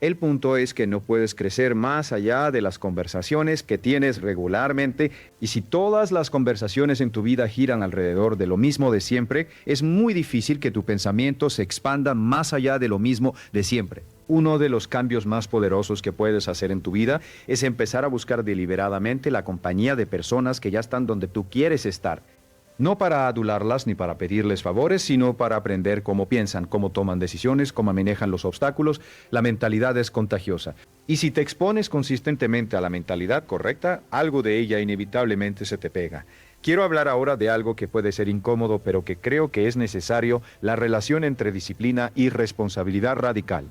S1: El punto es que no puedes crecer más allá de las conversaciones que tienes regularmente, y si todas las conversaciones en tu vida giran alrededor de lo mismo de siempre, es muy difícil que tu pensamiento se expanda más allá de lo mismo de siempre. Uno de los cambios más poderosos que puedes hacer en tu vida es empezar a buscar deliberadamente la compañía de personas que ya están donde tú quieres estar. No para adularlas ni para pedirles favores, sino para aprender cómo piensan, cómo toman decisiones, cómo manejan los obstáculos. La mentalidad es contagiosa. Y si te expones consistentemente a la mentalidad correcta, algo de ella inevitablemente se te pega. Quiero hablar ahora de algo que puede ser incómodo, pero que creo que es necesario: la relación entre disciplina y responsabilidad radical.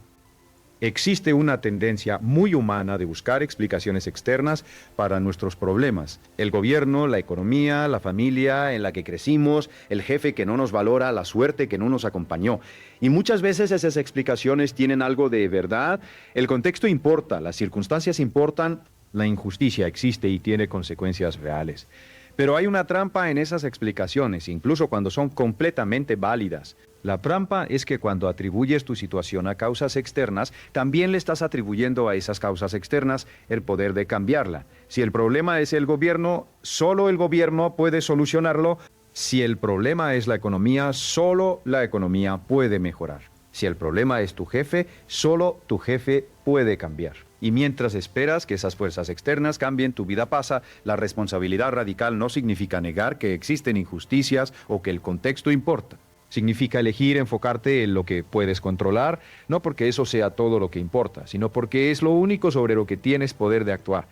S1: Existe una tendencia muy humana de buscar explicaciones externas para nuestros problemas. El gobierno, la economía, la familia en la que crecimos, el jefe que no nos valora, la suerte que no nos acompañó. Y muchas veces esas explicaciones tienen algo de verdad. El contexto importa, las circunstancias importan, la injusticia existe y tiene consecuencias reales. Pero hay una trampa en esas explicaciones, incluso cuando son completamente válidas. La trampa es que cuando atribuyes tu situación a causas externas, también le estás atribuyendo a esas causas externas el poder de cambiarla. Si el problema es el gobierno, solo el gobierno puede solucionarlo. Si el problema es la economía, solo la economía puede mejorar. Si el problema es tu jefe, solo tu jefe puede cambiar. Y mientras esperas que esas fuerzas externas cambien, tu vida pasa. La responsabilidad radical no significa negar que existen injusticias o que el contexto importa. Significa elegir enfocarte en lo que puedes controlar, no porque eso sea todo lo que importa, sino porque es lo único sobre lo que tienes poder de actuar.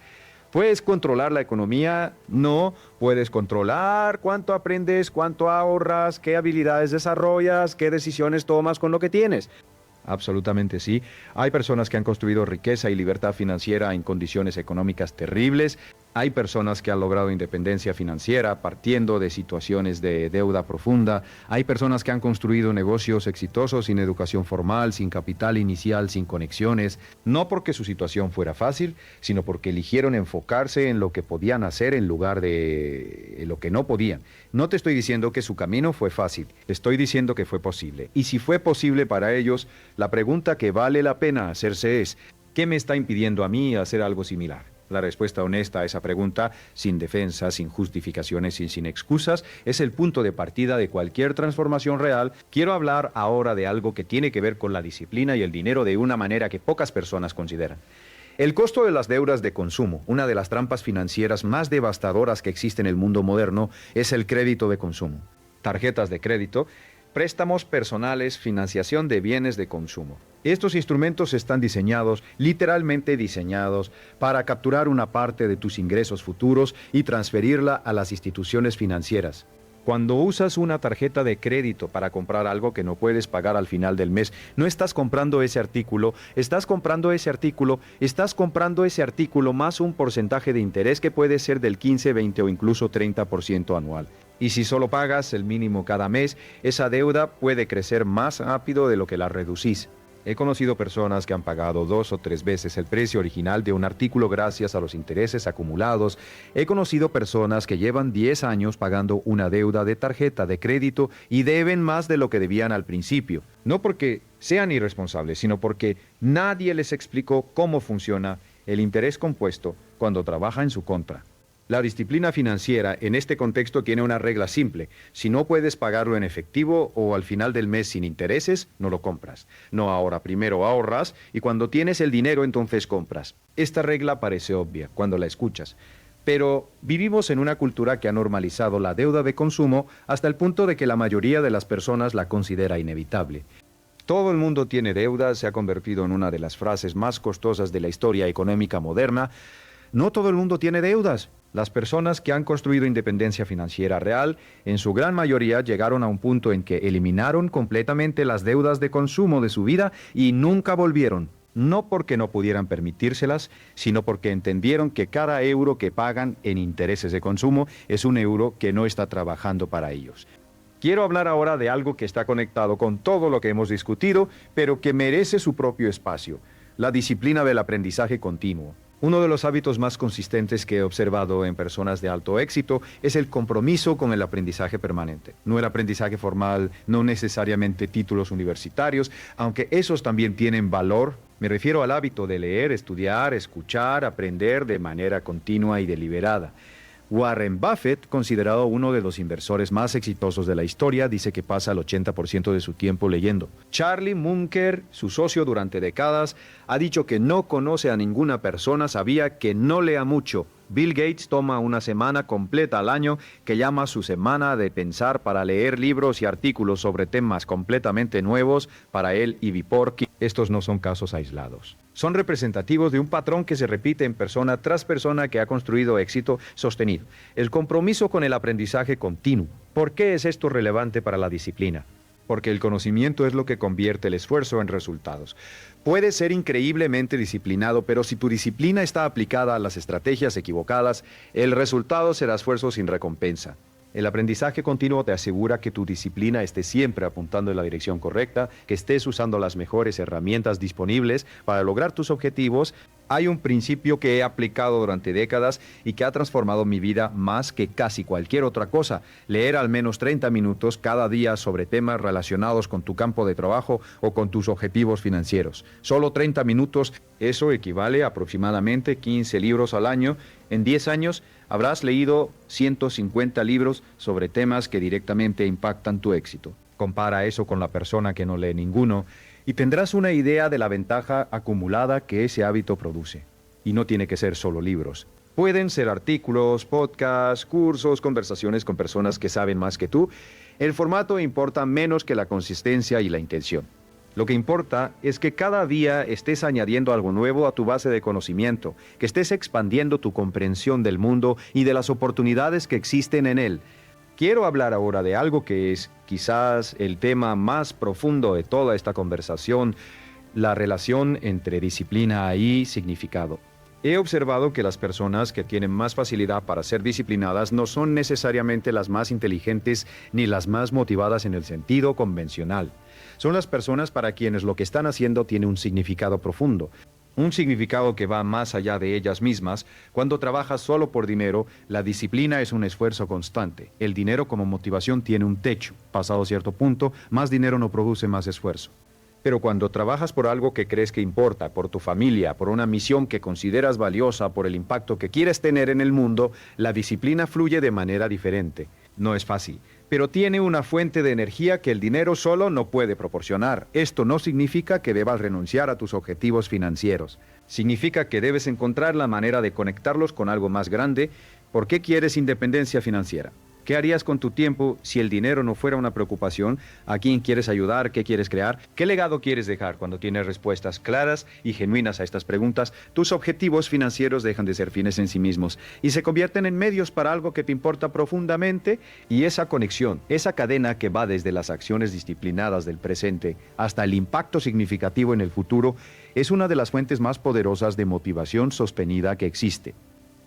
S1: ¿Puedes controlar la economía? No. ¿Puedes controlar cuánto aprendes, cuánto ahorras, qué habilidades desarrollas, qué decisiones tomas con lo que tienes? Absolutamente sí. Hay personas que han construido riqueza y libertad financiera en condiciones económicas terribles. Hay personas que han logrado independencia financiera partiendo de situaciones de deuda profunda. Hay personas que han construido negocios exitosos sin educación formal, sin capital inicial, sin conexiones. No porque su situación fuera fácil, sino porque eligieron enfocarse en lo que podían hacer en lugar de lo que no podían. No te estoy diciendo que su camino fue fácil, te estoy diciendo que fue posible. Y si fue posible para ellos, la pregunta que vale la pena hacerse es: ¿qué me está impidiendo a mí hacer algo similar? La respuesta honesta a esa pregunta, sin defensa, sin justificaciones y sin excusas, es el punto de partida de cualquier transformación real. Quiero hablar ahora de algo que tiene que ver con la disciplina y el dinero de una manera que pocas personas consideran. El costo de las deudas de consumo, una de las trampas financieras más devastadoras que existe en el mundo moderno, es el crédito de consumo. Tarjetas de crédito, préstamos personales, financiación de bienes de consumo. Estos instrumentos están diseñados, literalmente diseñados, para capturar una parte de tus ingresos futuros y transferirla a las instituciones financieras. Cuando usas una tarjeta de crédito para comprar algo que no puedes pagar al final del mes, no estás comprando ese artículo, estás comprando ese artículo más un porcentaje de interés que puede ser del 15, 20 o incluso 30% anual. Y si solo pagas el mínimo cada mes, esa deuda puede crecer más rápido de lo que la reducís. He conocido personas que han pagado 2 o 3 veces el precio original de un artículo gracias a los intereses acumulados. He conocido personas que llevan 10 años pagando una deuda de tarjeta de crédito y deben más de lo que debían al principio. No porque sean irresponsables, sino porque nadie les explicó cómo funciona el interés compuesto cuando trabaja en su contra. La disciplina financiera en este contexto tiene una regla simple: si no puedes pagarlo en efectivo o al final del mes sin intereses, no lo compras. No ahora, primero ahorras y cuando tienes el dinero entonces compras. Esta regla parece obvia cuando la escuchas, Pero vivimos en una cultura que ha normalizado la deuda de consumo hasta el punto de que la mayoría de las personas la considera inevitable. Todo el mundo tiene deudas, se ha convertido en una de las frases más costosas de la historia económica moderna. No todo el mundo tiene deudas. Las personas que han construido independencia financiera real, en su gran mayoría llegaron a un punto en que eliminaron completamente las deudas de consumo de su vida y nunca volvieron. No porque no pudieran permitírselas, sino porque entendieron que cada euro que pagan en intereses de consumo es un euro que no está trabajando para ellos. Quiero hablar ahora de algo que está conectado con todo lo que hemos discutido, pero que merece su propio espacio: la disciplina del aprendizaje continuo. Uno de los hábitos más consistentes que he observado en personas de alto éxito es el compromiso con el aprendizaje permanente. No el aprendizaje formal, no necesariamente títulos universitarios, aunque esos también tienen valor. Me refiero al hábito de leer, estudiar, escuchar, aprender de manera continua y deliberada. Warren Buffett, considerado uno de los inversores más exitosos de la historia, dice que pasa el 80% de su tiempo leyendo. Charlie Munger, su socio durante décadas, ha dicho que no conoce a ninguna persona sabía que no lea mucho. Bill Gates toma una semana completa al año que llama su semana de pensar para leer libros y artículos sobre temas completamente nuevos para él y Biporky. Estos no son casos aislados. Son representativos de un patrón que se repite en persona tras persona que ha construido éxito sostenido. El compromiso con el aprendizaje continuo. ¿Por qué es esto relevante para la disciplina? Porque el conocimiento es lo que convierte el esfuerzo en resultados. Puedes ser increíblemente disciplinado, pero si tu disciplina está aplicada a las estrategias equivocadas, el resultado será esfuerzo sin recompensa. El aprendizaje continuo te asegura que tu disciplina esté siempre apuntando en la dirección correcta, que estés usando las mejores herramientas disponibles para lograr tus objetivos. Hay un principio que he aplicado durante décadas y que ha transformado mi vida más que casi cualquier otra cosa: leer al menos 30 minutos cada día sobre temas relacionados con tu campo de trabajo o con tus objetivos financieros. Solo 30 minutos, eso equivale a aproximadamente 15 libros al año. En 10 años habrás leído 150 libros sobre temas que directamente impactan tu éxito. Compara eso con la persona que no lee ninguno y tendrás una idea de la ventaja acumulada que ese hábito produce. Y no tiene que ser solo libros. Pueden ser artículos, podcasts, cursos, conversaciones con personas que saben más que tú. El formato importa menos que la consistencia y la intención. Lo que importa es que cada día estés añadiendo algo nuevo a tu base de conocimiento, que estés expandiendo tu comprensión del mundo y de las oportunidades que existen en él. Quiero hablar ahora de algo que es quizás el tema más profundo de toda esta conversación: la relación entre disciplina y significado. He observado que las personas que tienen más facilidad para ser disciplinadas no son necesariamente las más inteligentes ni las más motivadas en el sentido convencional. Son las personas para quienes lo que están haciendo tiene un significado profundo. Un significado que va más allá de ellas mismas. Cuando trabajas solo por dinero, la disciplina es un esfuerzo constante. El dinero como motivación tiene un techo. Pasado cierto punto, más dinero no produce más esfuerzo. Pero cuando trabajas por algo que crees que importa, por tu familia, por una misión que consideras valiosa, por el impacto que quieres tener en el mundo, la disciplina fluye de manera diferente. No es fácil, pero tiene una fuente de energía que el dinero solo no puede proporcionar. Esto no significa que debas renunciar a tus objetivos financieros. Significa que debes encontrar la manera de conectarlos con algo más grande. ¿Por qué quieres independencia financiera? ¿Qué harías con tu tiempo si el dinero no fuera una preocupación? ¿A quién quieres ayudar? ¿Qué quieres crear? ¿Qué legado quieres dejar? Cuando tienes respuestas claras y genuinas a estas preguntas, tus objetivos financieros dejan de ser fines en sí mismos y se convierten en medios para algo que te importa profundamente. Y esa conexión, esa cadena que va desde las acciones disciplinadas del presente hasta el impacto significativo en el futuro, es una de las fuentes más poderosas de motivación sostenida que existe.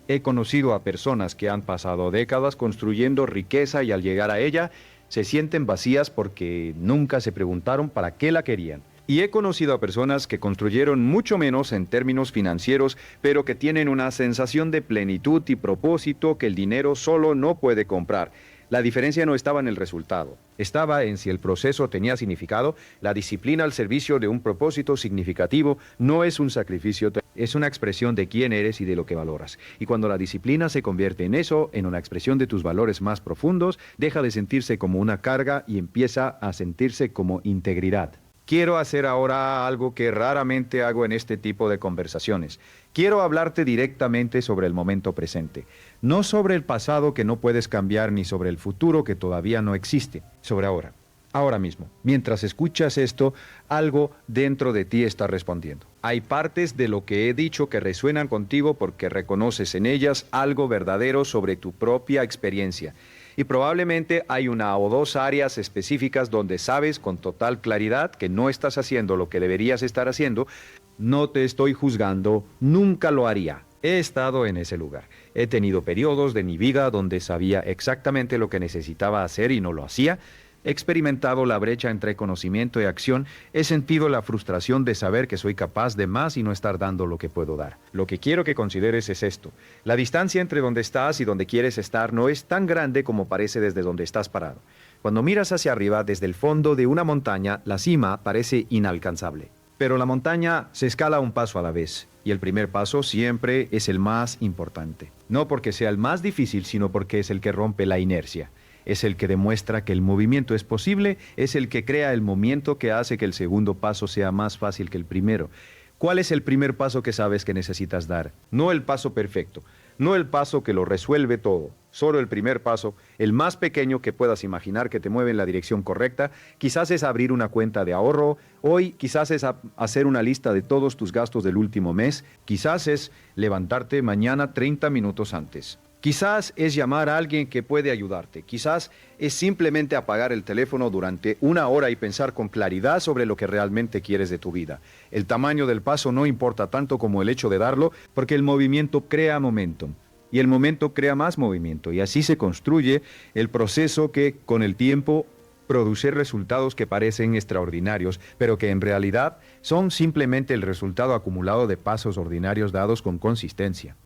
S1: He conocido a personas que han pasado décadas construyendo riqueza y al llegar a ella se sienten vacías porque nunca se preguntaron para qué la querían. Y he conocido a personas que construyeron mucho menos en términos financieros, pero que tienen una sensación de plenitud y propósito que el dinero solo no puede comprar. La diferencia no estaba en el resultado, estaba en si el proceso tenía significado. La disciplina al servicio de un propósito significativo no es un sacrificio, es una expresión de quién eres y de lo que valoras. Y cuando la disciplina se convierte en eso, en una expresión de tus valores más profundos, deja de sentirse como una carga y empieza a sentirse como integridad. Quiero hacer ahora algo que raramente hago en este tipo de conversaciones. Quiero hablarte directamente sobre el momento presente. No sobre el pasado que no puedes cambiar ni sobre el futuro que todavía no existe. Sobre ahora. Ahora mismo. Mientras escuchas esto, algo dentro de ti está respondiendo. Hay partes de lo que he dicho que resuenan contigo porque reconoces en ellas algo verdadero sobre tu propia experiencia. Y probablemente hay una o dos áreas específicas donde sabes con total claridad que no estás haciendo lo que deberías estar haciendo. No te estoy juzgando, nunca lo haría. He estado en ese lugar. He tenido periodos de mi vida donde sabía exactamente lo que necesitaba hacer y no lo hacía. He experimentado la brecha entre conocimiento y acción. He sentido la frustración de saber que soy capaz de más y no estar dando lo que puedo dar. Lo que quiero que consideres es esto. La distancia entre donde estás y donde quieres estar no es tan grande como parece desde donde estás parado. Cuando miras hacia arriba, desde el fondo de una montaña, la cima parece inalcanzable. Pero la montaña se escala un paso a la vez, y el primer paso siempre es el más importante. No porque sea el más difícil, sino porque es el que rompe la inercia. Es el que demuestra que el movimiento es posible, es el que crea el movimiento que hace que el segundo paso sea más fácil que el primero. ¿Cuál es el primer paso que sabes que necesitas dar? No el paso perfecto, no el paso que lo resuelve todo, solo el primer paso, el más pequeño que puedas imaginar que te mueve en la dirección correcta. Quizás es abrir una cuenta de ahorro hoy, quizás es hacer una lista de todos tus gastos del último mes, quizás es levantarte mañana 30 minutos antes. Quizás es llamar a alguien que puede ayudarte. Quizás es simplemente apagar el teléfono durante una hora y pensar con claridad sobre lo que realmente quieres de tu vida. El tamaño del paso no importa tanto como el hecho de darlo, porque el movimiento crea momentum. Y el momento crea más movimiento. Y así se construye el proceso que, con el tiempo, produce resultados que parecen extraordinarios, pero que en realidad son simplemente el resultado acumulado de pasos ordinarios dados con consistencia.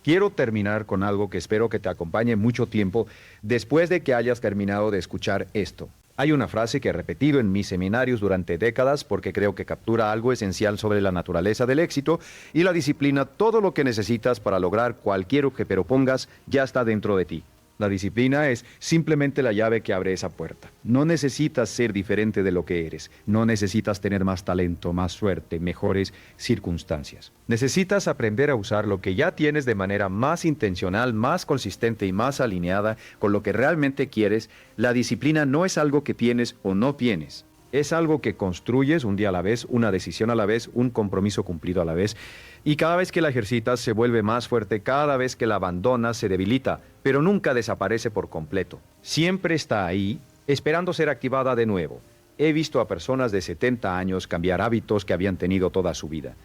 S1: Quiero terminar con algo que espero que te acompañe mucho tiempo después de que hayas terminado de escuchar esto. Hay una frase que he repetido en mis seminarios durante décadas porque creo que captura algo esencial sobre la naturaleza del éxito y la disciplina. Todo lo que necesitas para lograr cualquier que propongas ya está dentro de ti. La disciplina es simplemente la llave que abre esa puerta. No necesitas ser diferente de lo que eres. No necesitas tener más talento, más suerte, mejores circunstancias. Necesitas aprender a usar lo que ya tienes de manera más intencional, más consistente y más alineada con lo que realmente quieres. La disciplina no es algo que tienes o no tienes. Es algo que construyes un día a la vez, una decisión a la vez, un compromiso cumplido a la vez. Y cada vez que la ejercitas se vuelve más fuerte, cada vez que la abandonas se debilita, pero nunca desaparece por completo. Siempre está ahí, esperando ser activada de nuevo. He visto a personas de 70 años cambiar hábitos que habían tenido toda su vida.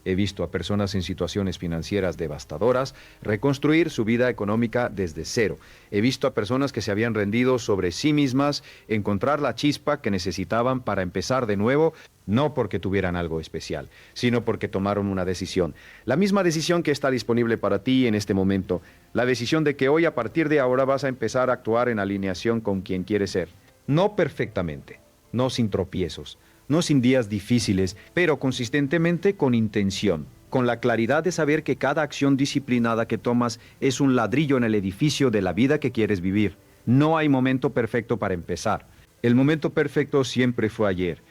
S1: He visto a personas en situaciones financieras devastadoras reconstruir su vida económica desde cero. He visto a personas que se habían rendido sobre sí mismas, encontrar la chispa que necesitaban para empezar de nuevo, no porque tuvieran algo especial, sino porque tomaron una decisión. La misma decisión que está disponible para ti en este momento. La decisión de que hoy, a partir de ahora, vas a empezar a actuar en alineación con quien quieres ser. No perfectamente, no sin tropiezos. No sin días difíciles, pero consistentemente con intención, con la claridad de saber que cada acción disciplinada que tomas es un ladrillo en el edificio de la vida que quieres vivir. No hay momento perfecto para empezar. El momento perfecto siempre fue ayer.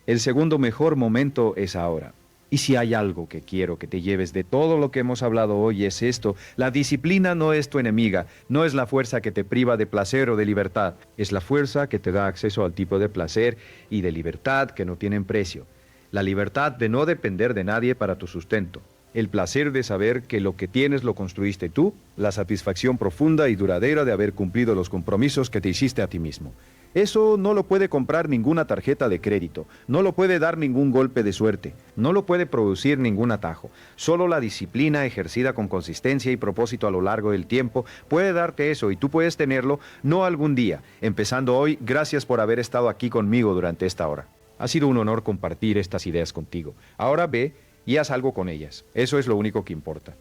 S1: El segundo mejor momento es ahora. Y si hay algo que quiero que te lleves de todo lo que hemos hablado hoy es esto: la disciplina no es tu enemiga, no es la fuerza que te priva de placer o de libertad, es la fuerza que te da acceso al tipo de placer y de libertad que no tienen precio. La libertad de no depender de nadie para tu sustento, el placer de saber que lo que tienes lo construiste tú, la satisfacción profunda y duradera de haber cumplido los compromisos que te hiciste a ti mismo. Eso no lo puede comprar ninguna tarjeta de crédito, no lo puede dar ningún golpe de suerte, no lo puede producir ningún atajo. Solo la disciplina ejercida con consistencia y propósito a lo largo del tiempo puede darte eso, y tú puedes tenerlo no algún día. Empezando hoy, gracias por haber estado aquí conmigo durante esta hora. Ha sido un honor compartir estas ideas contigo. Ahora ve y haz algo con ellas. Eso es lo único que importa.